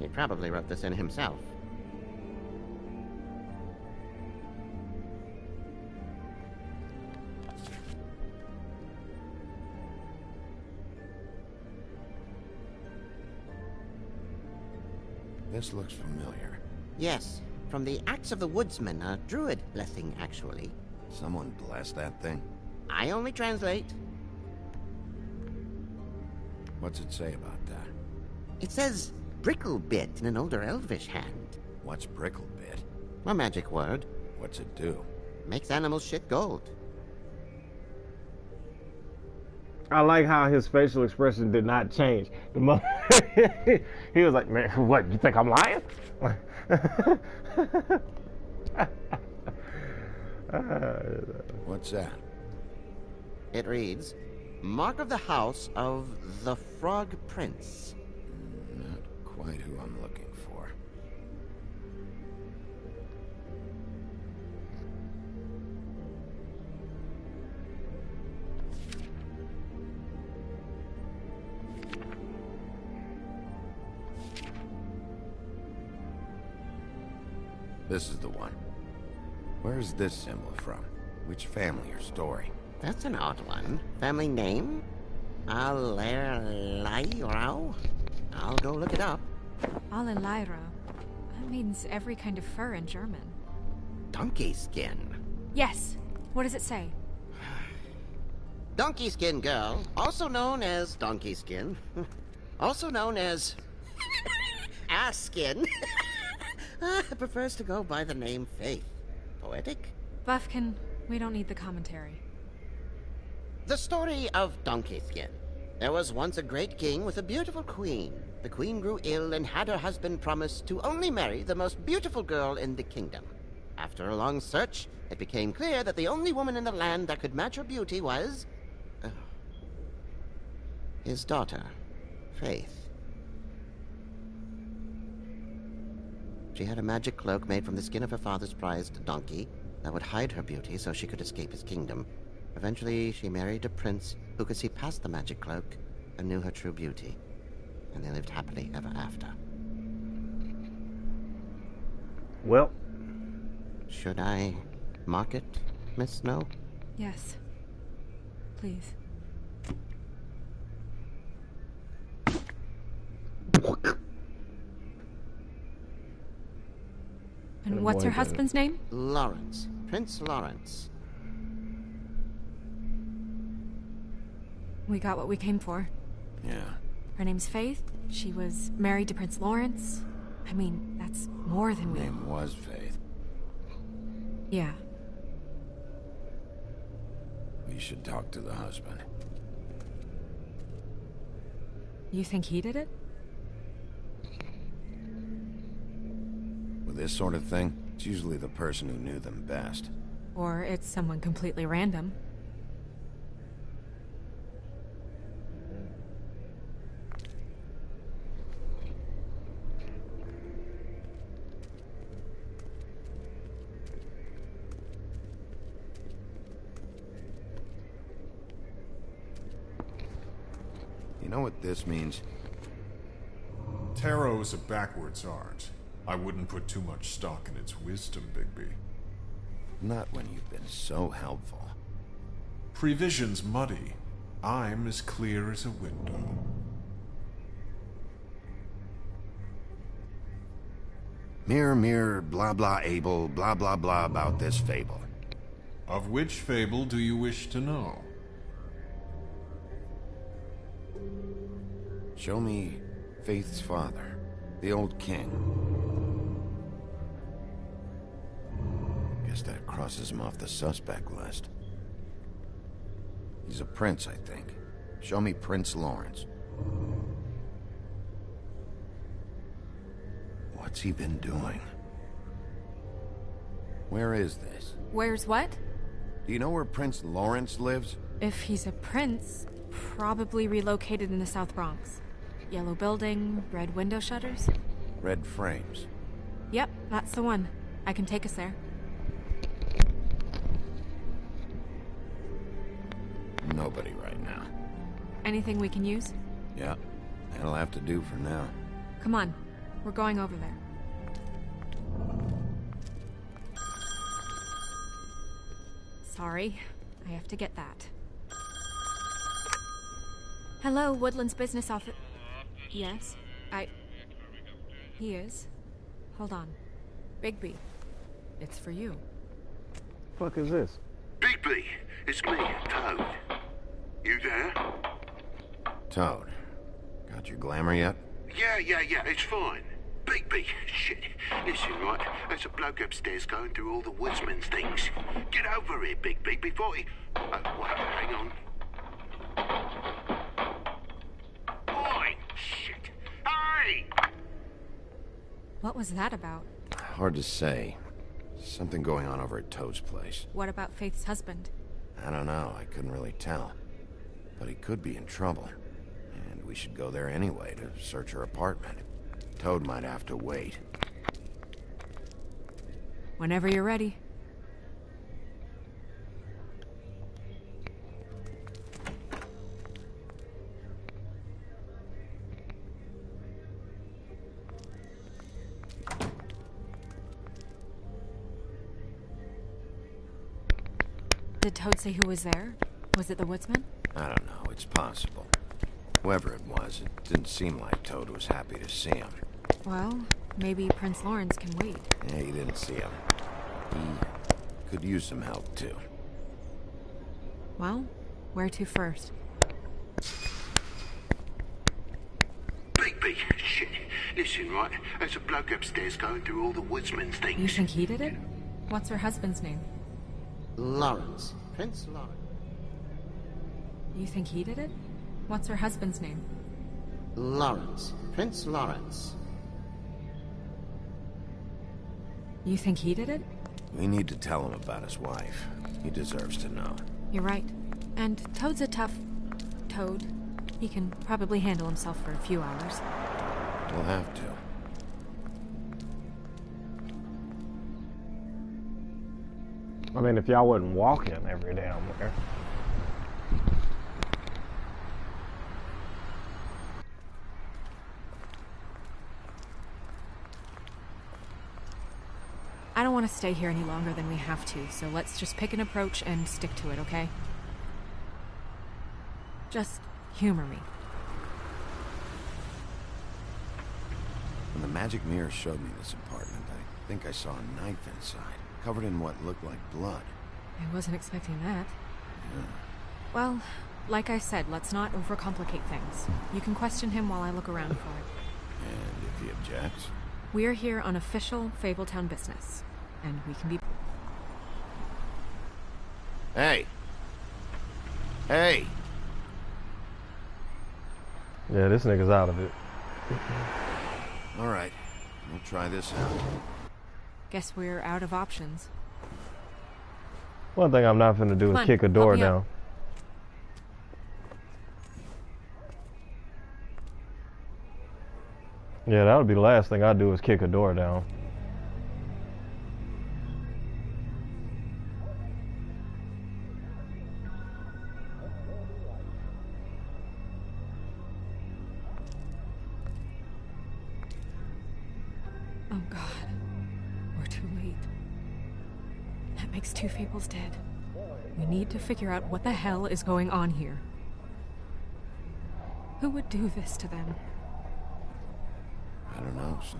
He probably wrote this in himself. This looks familiar. Yes, from the Axe of the Woodsman, a druid blessing, actually. Someone blessed that thing? I only translate. What's it say about that? It says bricklebit in an older elvish hand. What's bricklebit? A magic word. What's it do? Makes animals shit gold. I like how his facial expression did not change. He was like, man, what, you think I'm lying? What's that? It reads, Mark of the House of the Frog Prince. Not quite who I'm looking for. This is the one. Where's this symbol from? Which family or story? That's an odd one. Family name? Allerleirau? I'll go look it up. Allerleirau. That means every kind of fur in German. Donkey skin. Yes. What does it say? Donkey skin girl, also known as donkey skin, also known as ass skin, prefers to go by the name Faith. Poetic? Buffkin, we don't need the commentary. The story of Donkey Skin. There was once a great king with a beautiful queen. The queen grew ill and had her husband promise to only marry the most beautiful girl in the kingdom. After a long search, it became clear that the only woman in the land that could match her beauty was... his daughter, Faith. She had a magic cloak made from the skin of her father's prized donkey that would hide her beauty so she could escape his kingdom. Eventually, she married a prince who could see past the magic cloak and knew her true beauty. And they lived happily ever after. Well. Should I mark it, Miss Snow? Yes. Please. And what's her husband's name? Lawrence. Prince Lawrence. We got what we came for. Yeah. Her name's Faith. She was married to Prince Lawrence. I mean, that's more than we... Her name was Faith. Yeah. We should talk to the husband. You think he did it? With this sort of thing, it's usually the person who knew them best. Or it's someone completely random. You know what this means? Tarot is a backwards art. I wouldn't put too much stock in its wisdom, Bigby. Not when you've been so helpful. Prevision's muddy. I'm as clear as a window. Mirror, mirror, blah blah able, blah blah blah about this fable. Of which fable do you wish to know? Show me Faith's father, the old king. Guess that crosses him off the suspect list. He's a prince, I think. Show me Prince Lawrence. What's he been doing? Where is this? Where's what? Do you know where Prince Lawrence lives? If he's a prince, probably relocated in the South Bronx. Yellow building, red window shutters. Red frames. Yep, that's the one. I can take us there. Nobody right now. Anything we can use? Yeah, that'll have to do for now. Come on. We're going over there. Sorry, I have to get that. Hello, Woodland's business office. Yes, He is. Hold on. Bigby, it's for you. Fuck is this? Bigby, it's me, Toad. You there? Toad, got your glamour yet? Yeah, it's fine. Bigby, shit. Listen, right, there's a bloke upstairs going through all the woodsman's things. Get over here, Bigby, before he... Oh, wait, hang on. Oi, shit. Hey! What was that about? Hard to say. Something going on over at Toad's place. What about Faith's husband? I don't know, I couldn't really tell. But he could be in trouble. And we should go there anyway to search her apartment. Toad might have to wait. Whenever you're ready. Did Toad say who was there? Was it the woodsman? I don't know, it's possible. Whoever it was, it didn't seem like Toad was happy to see him. Well, maybe Prince Lawrence can wait. Yeah, he didn't see him. He could use some help, too. Well, where to first? Bigby, shit. Listen, right, there's a bloke upstairs going through all the woodsman's things. You think he did it? What's her husband's name? Lawrence. Prince Lawrence. You think he did it? What's her husband's name? Lawrence. Prince Lawrence. You think he did it? We need to tell him about his wife. He deserves to know. You're right. And Toad's a tough... Toad. He can probably handle himself for a few hours. We'll have to. I mean, if y'all wasn't walking every damn where. I don't want to stay here any longer than we have to, so let's just pick an approach and stick to it, okay? Just humor me. When the magic mirror showed me this apartment, I think I saw a knife inside, covered in what looked like blood. I wasn't expecting that. Yeah. Well, like I said, let's not overcomplicate things. You can question him while I look around for it. And if he objects? We're here on official Fabletown business, and we can be... Hey! Hey! Yeah, this nigga's out of it. All right, we'll try this out. Guess we're out of options. One thing I'm not finna do Come is on, kick a door help me down. up. Yeah, that would be the last thing I'd do is kick a door down. Oh God. We're too late. That makes two Fables dead. We need to figure out what the hell is going on here. Who would do this to them? I don't know, Snow.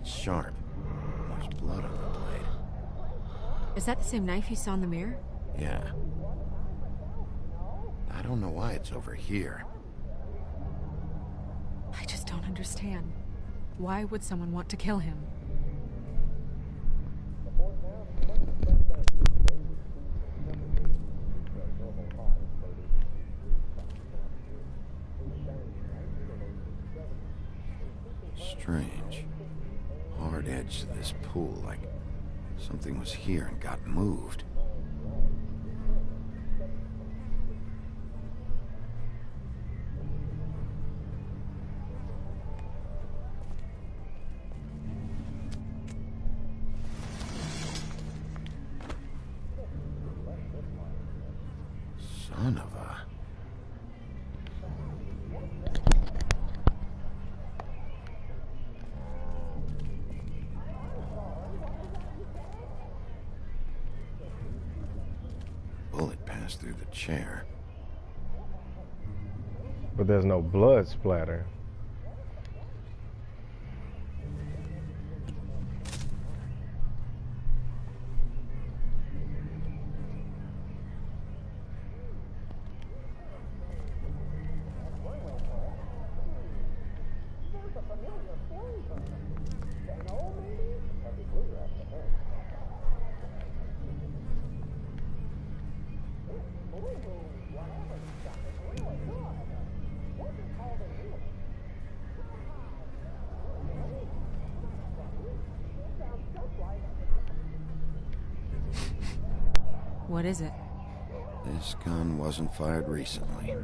It's sharp. There's blood on the blade. Is that the same knife you saw in the mirror? Yeah. I don't know why it's over here. I just don't understand. Why would someone want to kill him? Strange. Hard edge to this pool, like something was here and got moved. chair. But there's no blood splatter. What is it? This gun wasn't fired recently.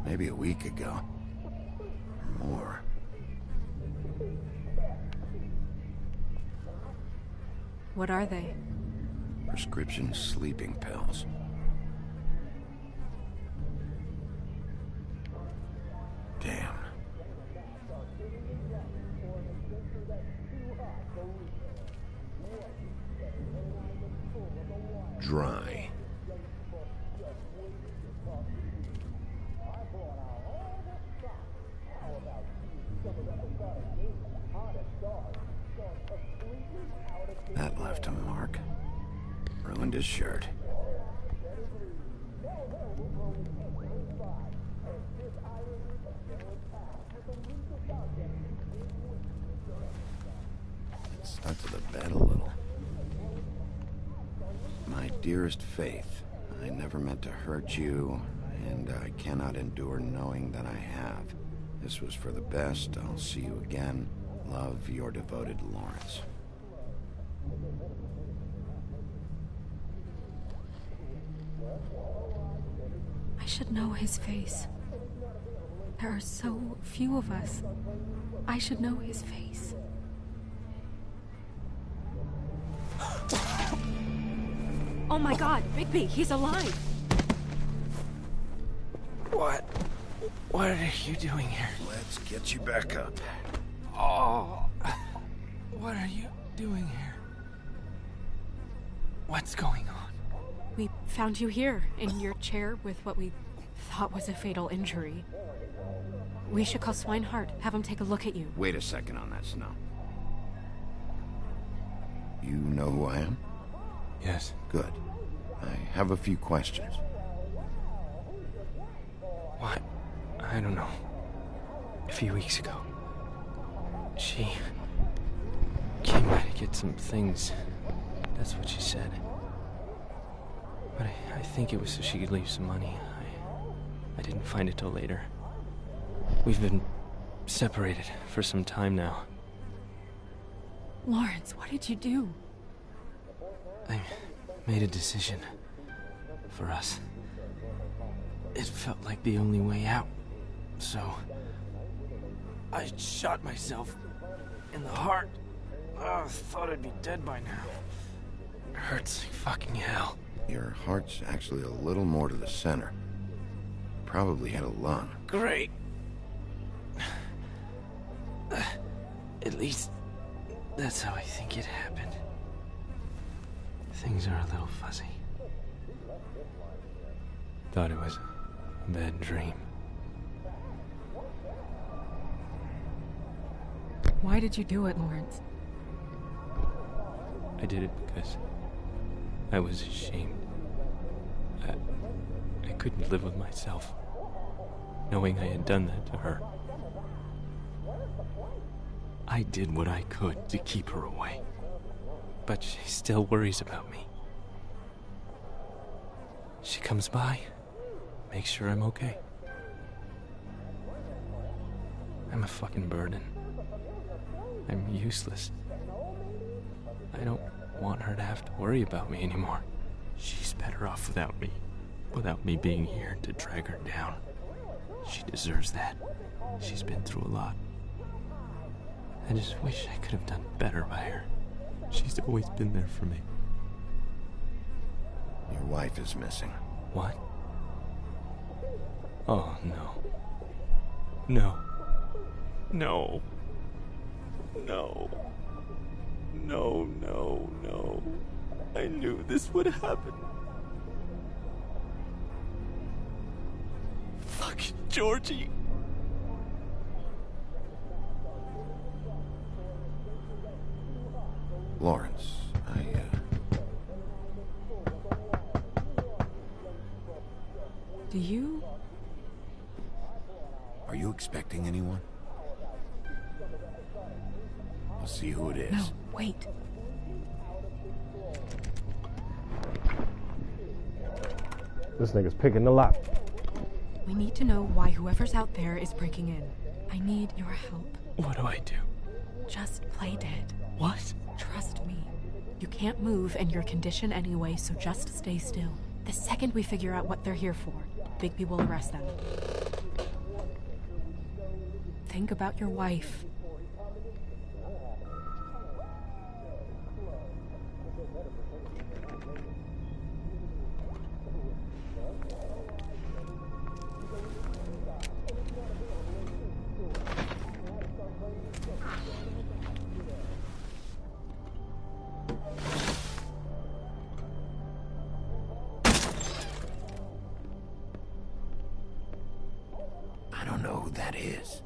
Maybe a week ago. Or more. What are they? Prescription sleeping pills. Damn. Dry. That left a mark. Ruined his shirt. It stuck to the bed a little. My dearest Faith, I never meant to hurt you, and I cannot endure knowing that I have. This was for the best. I'll see you again. Love, your devoted Lawrence. I should know his face. There are so few of us. I should know his face. Oh my God, Bigby, he's alive! What are you doing here? Let's get you back up. Oh, what are you doing here? What's going on? We found you here, in your chair with what we thought was a fatal injury. We should call Swinehart, have him take a look at you. Wait a second on that, Snow. You know who I am? Yes. Good. I have a few questions. What? I don't know. A few weeks ago, she came by to get some things. That's what she said. But I think it was so she could leave some money. I didn't find it till later. We've been separated for some time now. Lawrence, what did you do? I made a decision for us. It felt like the only way out, so I shot myself in the heart. Oh, I thought I'd be dead by now. It hurts like fucking hell. Your heart's actually a little more to the center. Probably hit a lung. Great. At least that's how I think it happened. Things are a little fuzzy. Thought it was a bad dream. Why did you do it, Lawrence? I did it because I was ashamed. I couldn't live with myself, knowing I had done that to her. I did what I could to keep her away, but she still worries about me. She comes by, makes sure I'm okay. I'm a fucking burden. I'm useless. I don't want her to have to worry about me anymore. She's better off without me being here to drag her down. She deserves that. She's been through a lot. I just wish I could have done better by her. She's always been there for me. Your wife is missing. What? Oh, no. No. No. No. No, no, no. I knew this would happen. Georgie. Lawrence, Do you? Are you expecting anyone? I'll see who it is. No, wait. This nigga's picking the lock. We need to know why whoever's out there is breaking in. I need your help. What do I do? Just play dead. What? Trust me. You can't move in your condition anyway, so just stay still. The second we figure out what they're here for, Bigby will arrest them. Think about your wife. I don't know who that is.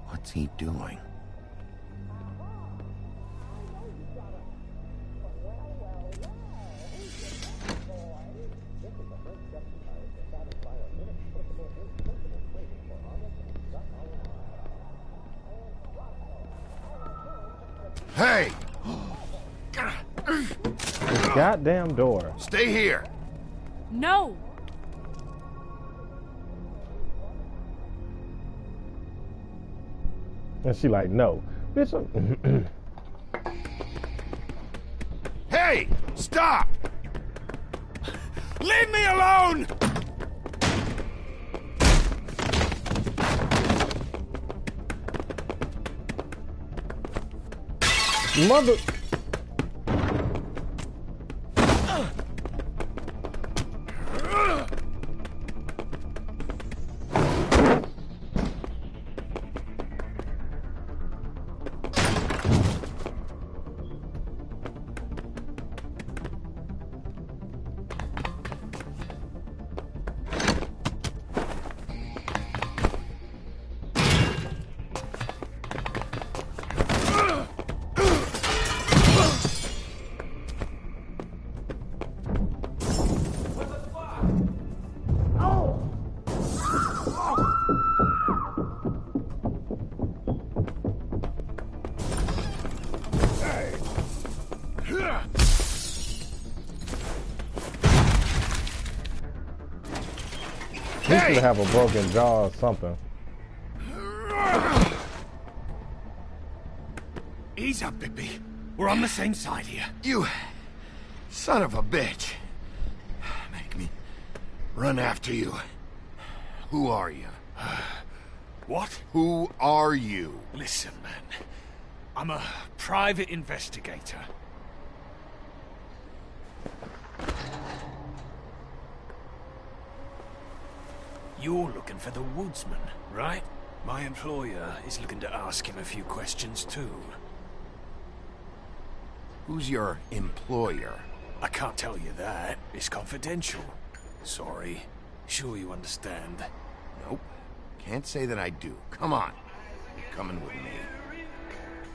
What's he doing? Hey! This goddamn door. Stay here. No! And she like, no. Bitch, Hey! Stop! Leave me alone! mother... He should have a broken jaw or something. Ease up, Bigby. We're on the same side here. You son of a bitch. Make me run after you. Who are you? What? Who are you? Listen, man. I'm a private investigator. You're looking for the woodsman, right? My employer is looking to ask him a few questions, too. Who's your employer? I can't tell you that. It's confidential. Sorry. Sure you understand. Nope. Can't say that I do. Come on. You're coming with me.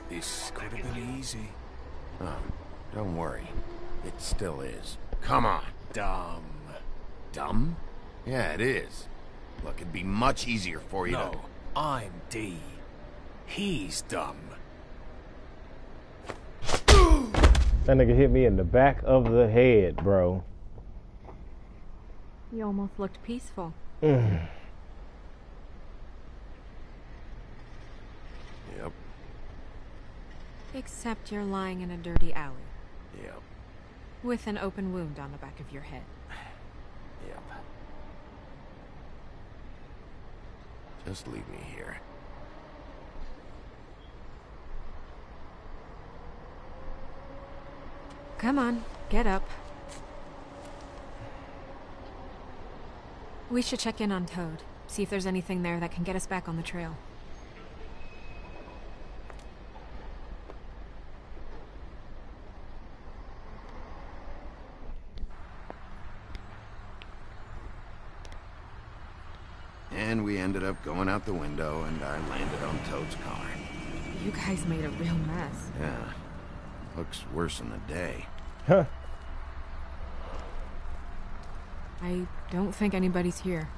This could have been easy. Oh, don't worry. It still is. Come on. Dumb. Dumb? Yeah, it is. Look, it'd be much easier for you to... No, I'm D. He's dumb. That nigga hit me in the back of the head, bro. You almost looked peaceful. Yep. Except you're lying in a dirty alley. Yep. With an open wound on the back of your head. Yep. Just leave me here. Come on, get up. We should check in on Toad. See if there's anything there that can get us back on the trail. And we ended up going out the window, and I landed on Toad's car. You guys made a real mess. Yeah. Looks worse in the day. Huh. I don't think anybody's here.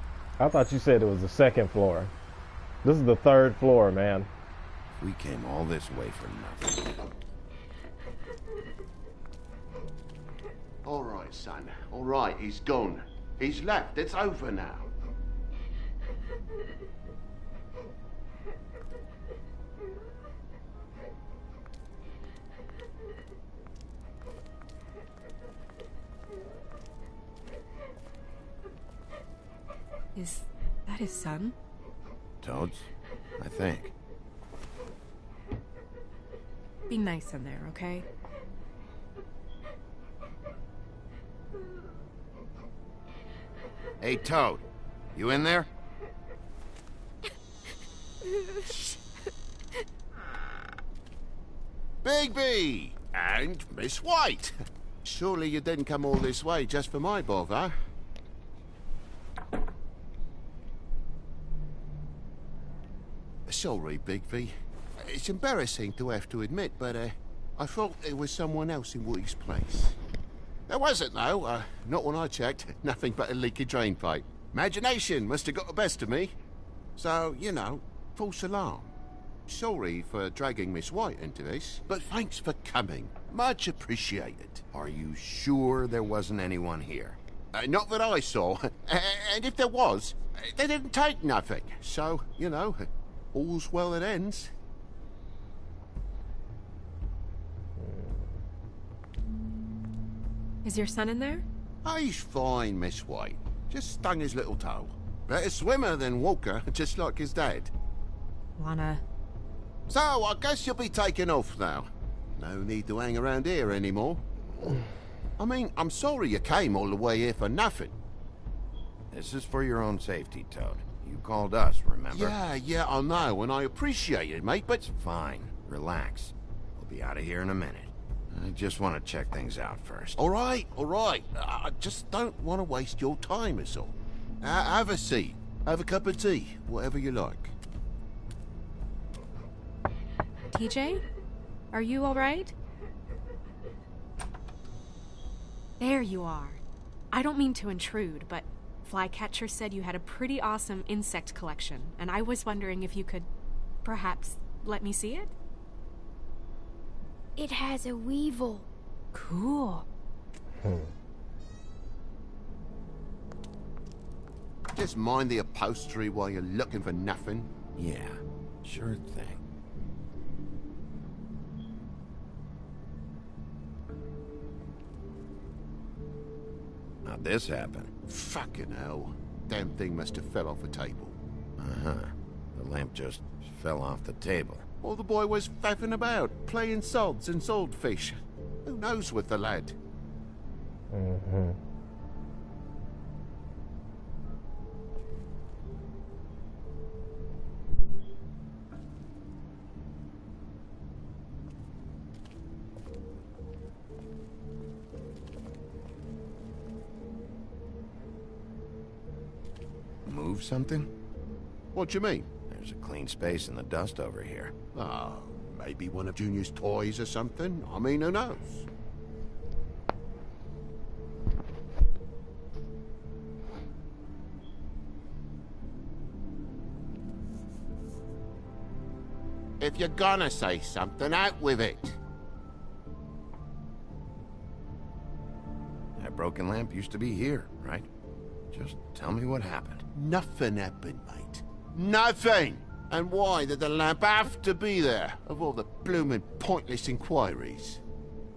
I thought you said it was the second floor. This is the third floor, man. We came all this way for nothing. All right, son. All right, he's gone. He's left. It's over now. Is that his son? Toad's? I think. Be nice in there, okay? Hey, Toad. You in there? Bigby! And Miss White! Surely you didn't come all this way just for my bother? Sorry, Bigby. It's embarrassing to have to admit, but I thought there was someone else in Woody's place. There wasn't, though. Not when I checked. Nothing but a leaky drain pipe. Imagination must have got the best of me. So, you know, false alarm. Sorry for dragging Miss White into this, but thanks for coming. Much appreciated. Are you sure there wasn't anyone here? Not that I saw. And if there was, they didn't take nothing. So, you know, all's well that ends. Is your son in there? He's fine, Miss White. Just stung his little toe. Better swimmer than walker, just like his dad. Wanna... So, I guess you'll be taking off now. No need to hang around here anymore. I mean, I'm sorry you came all the way here for nothing. This is for your own safety, Toad. You called us, remember? Yeah, I know, and I appreciate it, mate, but... It's fine. Relax. We'll be out of here in a minute. I just want to check things out first. All right. I just don't want to waste your time, is all. Have a seat. Have a cup of tea. Whatever you like. TJ? Are you all right? There you are. I don't mean to intrude, but Flycatcher said you had a pretty awesome insect collection, and I was wondering if you could perhaps let me see it? It has a weevil. Cool. Just mind the upholstery while you're looking for nothing. Yeah, sure thing. How'd this happen? Fucking hell. Damn thing must have fell off a table. Uh-huh. The lamp just fell off the table. Well, the boy was faffing about, playing sods and swordfish. Who knows with the lad? Mm-hmm. Move something? What do you mean? There's a clean space in the dust over here. Oh, maybe one of Junior's toys or something. I mean, who knows? If you're gonna say something, out with it. That broken lamp used to be here, right? Just tell me what happened. Nothing happened, mate. Nothing! And why did the lamp have to be there, of all the bloomin' pointless inquiries?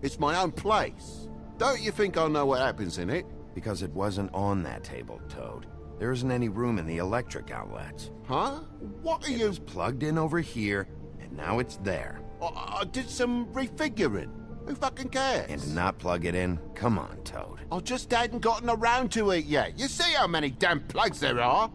It's my own place. Don't you think I know what happens in it? Because it wasn't on that table, Toad. There isn't any room in the electric outlets. Huh? What are It was plugged in over here, and now it's there. I did some refiguring. Who fucking cares? And to not plug it in? Come on, Toad. I just hadn't gotten around to it yet. You see how many damn plugs there are?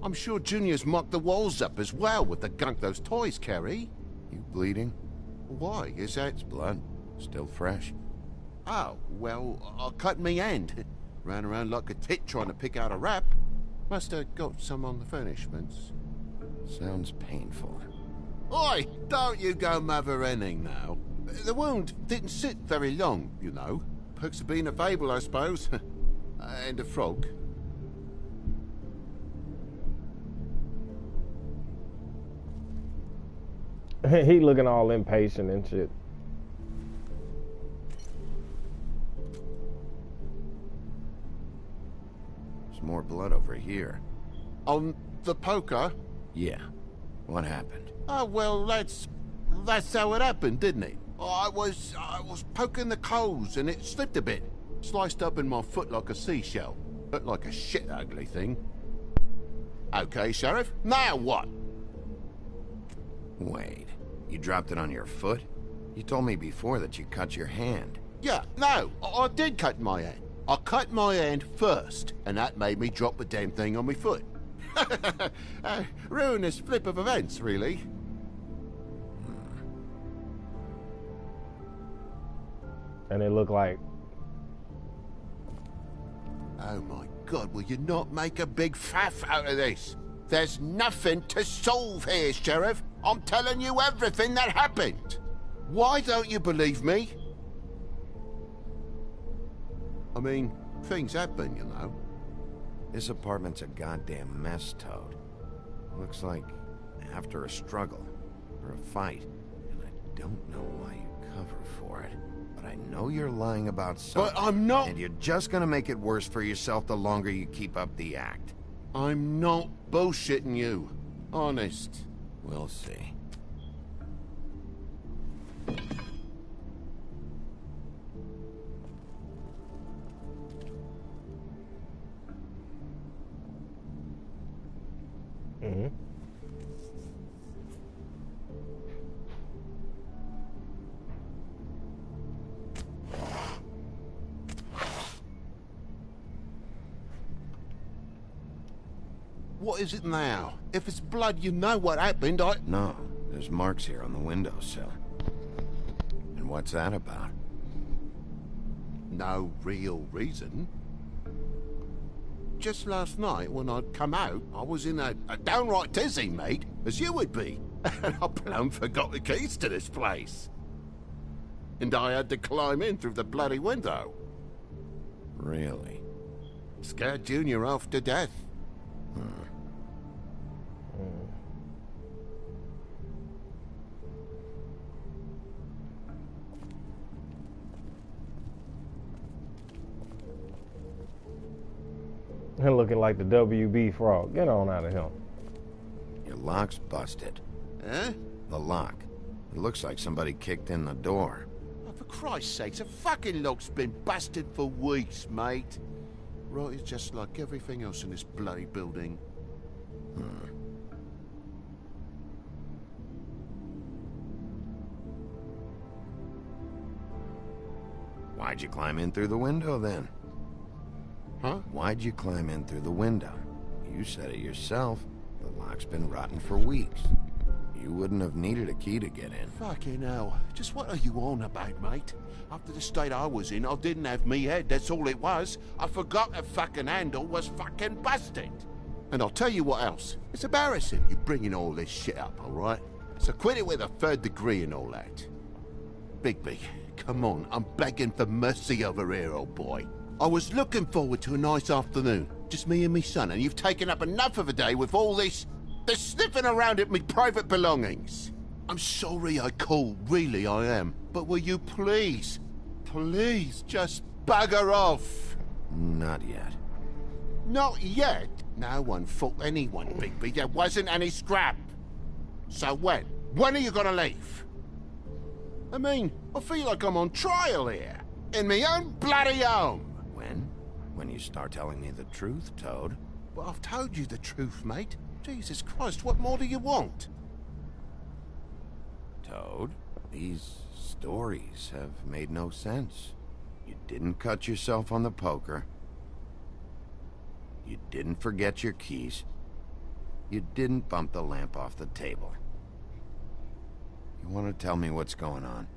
I'm sure Junior's mocked the walls up as well with the gunk those toys carry. You bleeding? Why? Is that... It's blood. Still fresh. Oh, well, I cut me hand. Ran around like a tit trying to pick out a wrap. Must have got some on the furnishments. Sounds painful. Oi! Don't you go mother-henning now. The wound didn't sit very long, you know. Perks of being a fable, I suppose. And a frog. He looking all impatient and shit. There's more blood over here. On the poker? Yeah. What happened? Oh, well, that's how it happened, didn't it? I was poking the coals and it slipped a bit. Sliced up in my foot like a seashell. Looked like a shit ugly thing. Okay, Sheriff, now what? Wait, you dropped it on your foot? You told me before that you cut your hand. Yeah, no, I did cut my hand. I cut my hand first, and that made me drop the damn thing on my foot. Ruinous flip of events, really. And it looked like... Oh my God, will you not make a big faff out of this? There's nothing to solve here, Sheriff. I'm telling you everything that happened. Why don't you believe me? I mean, things happen, you know. This apartment's a goddamn mess, Toad. Looks like after a struggle, or a fight. And I don't know why you cover for it. But I know you're lying about something. But I'm not... And you're just gonna make it worse for yourself the longer you keep up the act. I'm not bullshitting you. Honest. We'll see. Mm-hmm. What is it now? If it's blood, you know what happened. No, there's marks here on the windowsill. And what's that about? No real reason. Just last night, when I'd come out, I was in a downright dizzy, mate, as you would be. And I plumb forgot the keys to this place. And I had to climb in through the bloody window. Really? Scared Junior off to death. Him looking like the WB frog. Get on out of him. Your lock's busted. Eh? The lock. It looks like somebody kicked in the door. Oh, for Christ's sake, the fucking lock's been busted for weeks, mate. Right, it's just like everything else in this bloody building. Why'd you climb in through the window, then? Huh? Why'd you climb in through the window? You said it yourself. The lock's been rotten for weeks. You wouldn't have needed a key to get in. Fucking hell. Just what are you on about, mate? After the state I was in, I didn't have me head, that's all it was. I forgot the fucking handle was fucking busted. And I'll tell you what else. It's embarrassing you bringing all this shit up, alright? So quit it with a third degree and all that. Bigby, come on, I'm begging for mercy over here, old boy. I was looking forward to a nice afternoon. Just me and me son, and you've taken up enough of a day with all this sniffing around at me private belongings. I'm sorry I called, really I am. But will you please, please just bugger off? Not yet. Not yet? No one fought anyone, Bigby. There wasn't any scrap. So when? When are you gonna leave? I mean, I feel like I'm on trial here. In my own bloody home. When? When you start telling me the truth, Toad? Well, I've told you the truth, mate. Jesus Christ, what more do you want? Toad, these stories have made no sense. You didn't cut yourself on the poker. You didn't forget your keys. You didn't bump the lamp off the table. You want to tell me what's going on?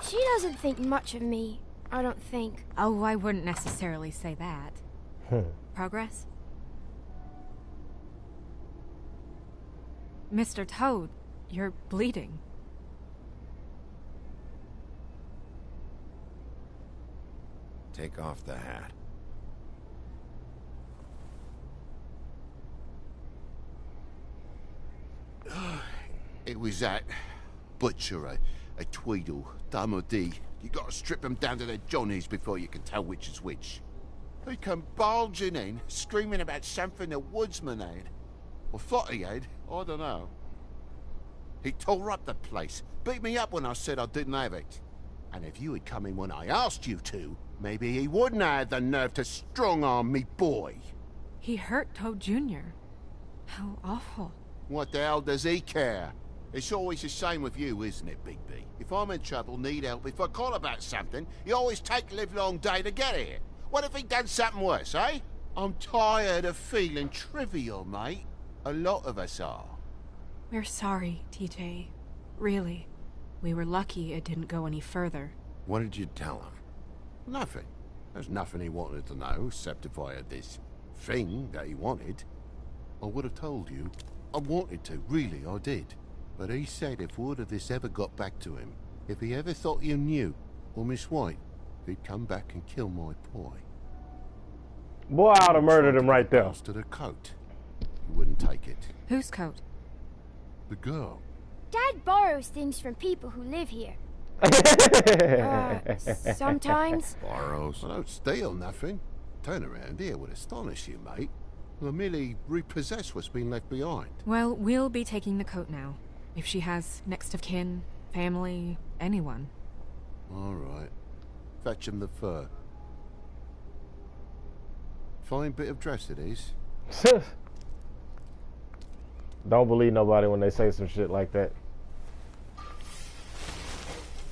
She doesn't think much of me, I don't think. Oh, I wouldn't necessarily say that. Progress? Mr. Toad, you're bleeding. Take off the hat. It was that butcher, a Tweedle, Dumody. You gotta strip them down to their johnnies before you can tell which is which. He come bulging in, screaming about something the woodsman had. Or thought he had, I don't know. He tore up the place, beat me up when I said I didn't have it. And if you had come in when I asked you to, maybe he wouldn't have had the nerve to strong-arm me boy. He hurt Toad Jr. How awful. What the hell does he care? It's always the same with you, isn't it, Bigby? If I'm in trouble, need help, if I call about something, you always take a livelong day to get here. What if he'd done something worse, eh? I'm tired of feeling trivial, mate. A lot of us are. We're sorry, TJ. Really. We were lucky it didn't go any further. What did you tell him? Nothing. There's nothing he wanted to know, except if I had this thing that he wanted. I would have told you. I wanted to, really, I did. But he said if word of this ever got back to him, if he ever thought you knew, or Miss White, he'd come back and kill my boy. Boy, I'd have murdered him right there. To the coat. He wouldn't take it. Whose coat? The girl. Dad borrows things from people who live here. Sometimes. Borrows? I don't steal nothing. Turn around here would astonish you, mate. I merely repossess what's been left behind. Well, we'll be taking the coat now. If she has next of kin, family, anyone. All right. Fetch him the fur. Fine bit of dress it is. Don't believe nobody when they say some shit like that.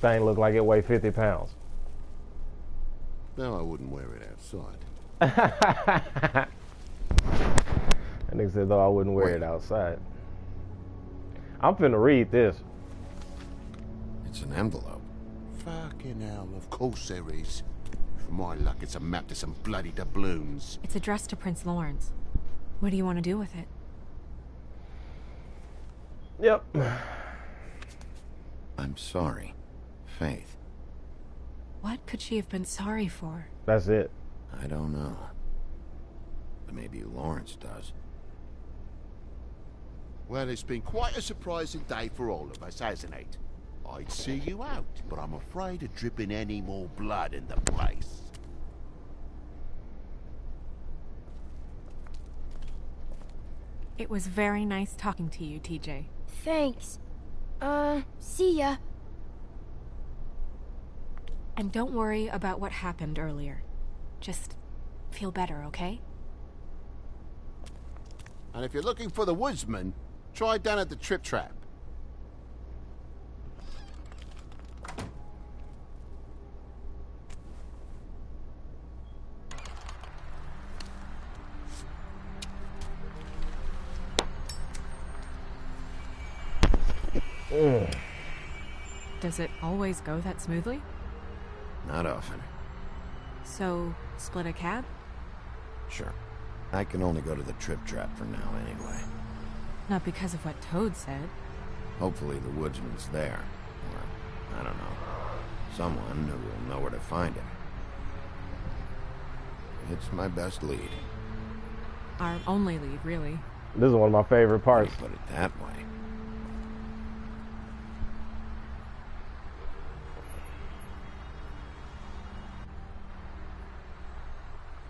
Thing look like it weigh 50 pounds. No, I wouldn't wear it outside. And they said, though, I wouldn't wear it outside. I'm finna read this. It's an envelope. Fucking hell, of course there is. For my luck, it's a map to some bloody doubloons. It's addressed to Prince Lawrence. What do you want to do with it? Yep. I'm sorry, Faith. What could she have been sorry for? That's it. I don't know. But maybe Lawrence does. Well, it's been quite a surprising day for all of us, hasn't it? I'd see you out, but I'm afraid of dripping any more blood in the place. It was very nice talking to you, TJ. Thanks. See ya. And don't worry about what happened earlier. Just feel better, okay? And if you're looking for the woodsman, try down at the Trip Trap. Does it always go that smoothly? Not often. So, split a cab? Sure. I can only go to the Trip Trap for now anyway. Not because of what Toad said. Hopefully the woodsman's there. Or, I don't know. Someone who will know where to find him. It's my best lead. Our only lead, really. This is one of my favorite parts. Put it that way.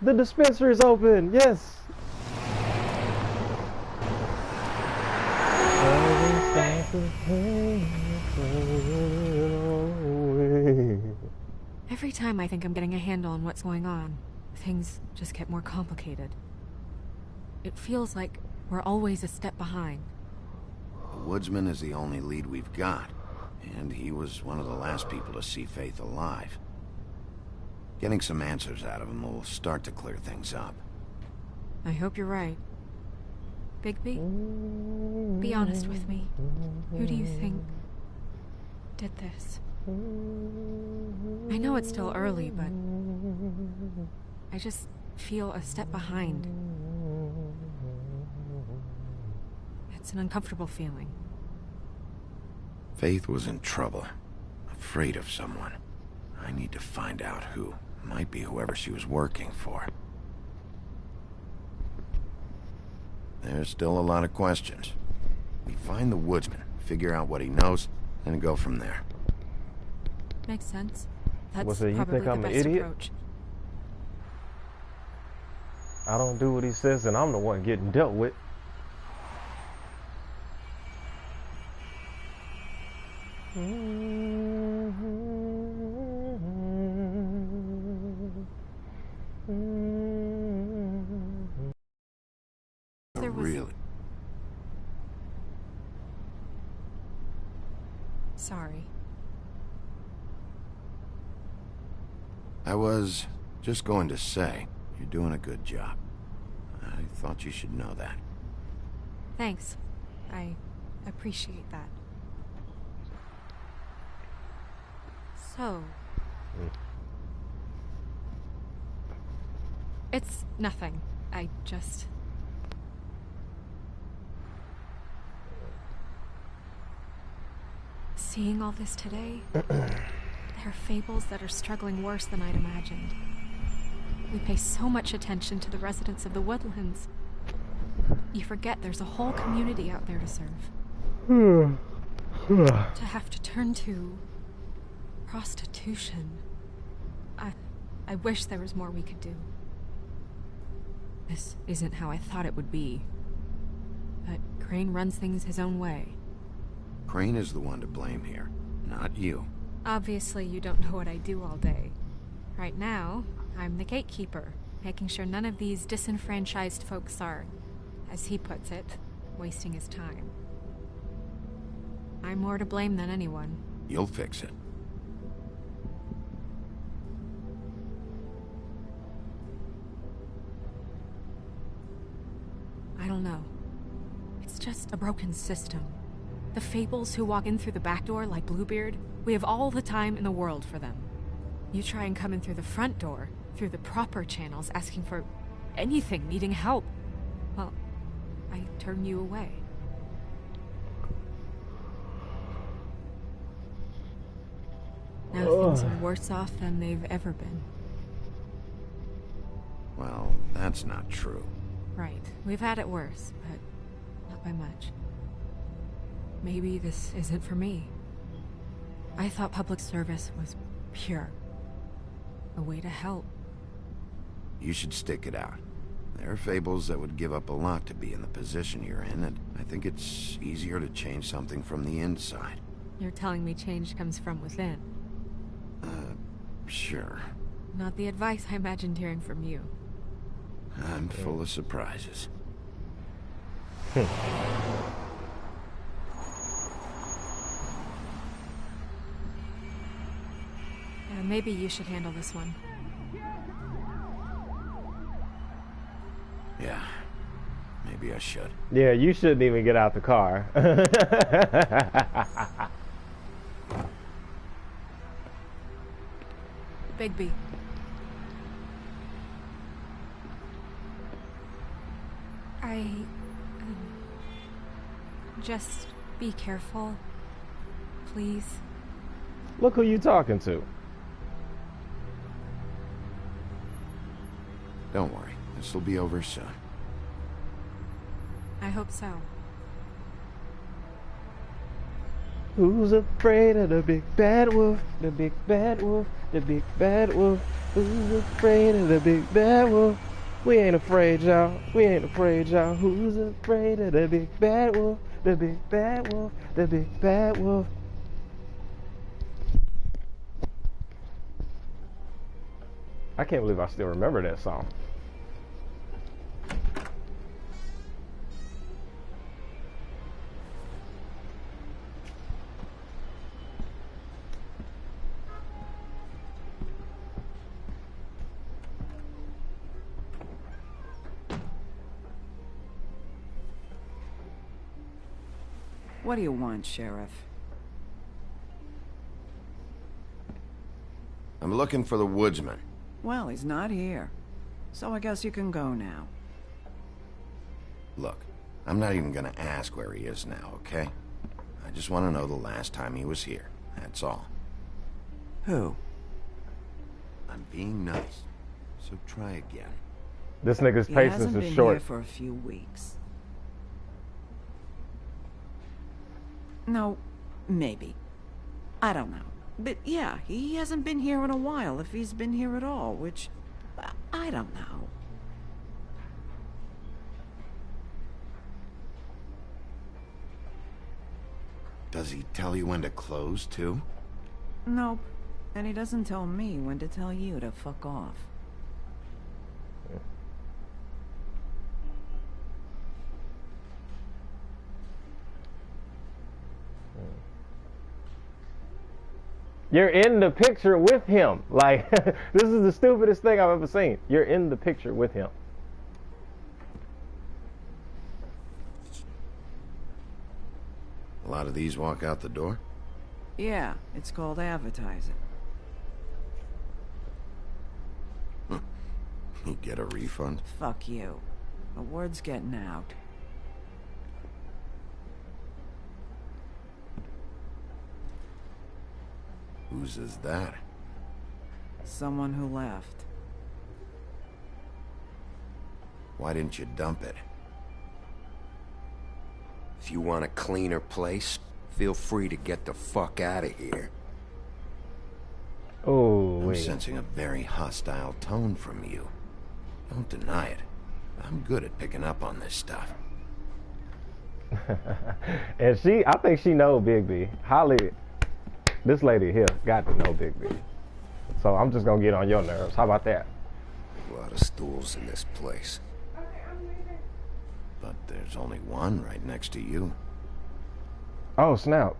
The dispensary's open, yes. Every time I think I'm getting a handle on what's going on, things just get more complicated. It feels like we're always a step behind. The woodsman is the only lead we've got, and he was one of the last people to see Faith alive. Getting some answers out of him will start to clear things up. I hope you're right. Bigby, be honest with me. Who do you think did this? I know it's still early, but I just feel a step behind. It's an uncomfortable feeling. Faith was in trouble, afraid of someone. I need to find out who. Might be whoever she was working for. There's still a lot of questions. We find the woodsman, figure out what he knows, and go from there. Makes sense. That's What's it, you probably think the I'm an best idiot? approach. I don't do what he says, and I'm the one getting dealt with. There was... Really? Sorry. I was just going to say, you're doing a good job. I thought you should know that. Thanks. I appreciate that. So... It's nothing. I just... Seeing all this today, there are fables that are struggling worse than I'd imagined. We pay so much attention to the residents of the woodlands. You forget there's a whole community out there to serve. To have to turn to... prostitution. I wish there was more we could do. This isn't how I thought it would be. But Crane runs things his own way. Crane is the one to blame here, not you. Obviously, you don't know what I do all day. Right now, I'm the gatekeeper, making sure none of these disenfranchised folks are, as he puts it, wasting his time. I'm more to blame than anyone. You'll fix it. I don't know. It's just a broken system. The fables who walk in through the back door like Bluebeard, we have all the time in the world for them. You try and come in through the front door, through the proper channels, asking for anything, needing help. Well, I turn you away. Now things are worse off than they've ever been. Well, that's not true. Right. We've had it worse, but not by much. Maybe this isn't for me. I thought public service was pure. A way to help. You should stick it out. There are fables that would give up a lot to be in the position you're in, and I think it's easier to change something from the inside. You're telling me change comes from within. Sure. Not the advice I imagined hearing from you. I'm full of surprises. Maybe you should handle this one. Yeah, maybe I should. Yeah, you shouldn't even get out the car. Bigby. Just be careful, please. Look who you talking to. Don't worry, this will be over soon. I hope so. Who's afraid of the big bad wolf? The big bad wolf, the big bad wolf. Who's afraid of the big bad wolf? We ain't afraid, y'all. We ain't afraid, y'all. Who's afraid of the big bad wolf? The big bad wolf, the big bad wolf. I can't believe I still remember that song. What do you want, Sheriff? I'm looking for the woodsman. Well, he's not here. So I guess you can go now. Look, I'm not even gonna ask where he is now, okay? I just want to know the last time he was here. That's all. Who? I'm being nice, so try again. This nigga's He patience hasn't is been short. here for a few weeks. No, maybe. I don't know. But yeah, he hasn't been here in a while, if he's been here at all, which... I don't know. Does he tell you when to close, too? Nope. And he doesn't tell me when to tell you to fuck off. You're in the picture with him. Like, this is the stupidest thing I've ever seen. You're in the picture with him. A lot of these walk out the door? Yeah, it's called advertising. You get a refund? Fuck you. The word's getting out. Whose is that? Someone who left. Why didn't you dump it? If you want a cleaner place, feel free to get the fuck out of here. Oh, I'm sensing a very hostile tone from you. Don't deny it. I'm good at picking up on this stuff. And I think she know Bigby. Holly, this lady here got to know Bigby. So I'm just gonna get on your nerves. How about that? A lot of stools in this place. But there's only one right next to you. Oh, snap.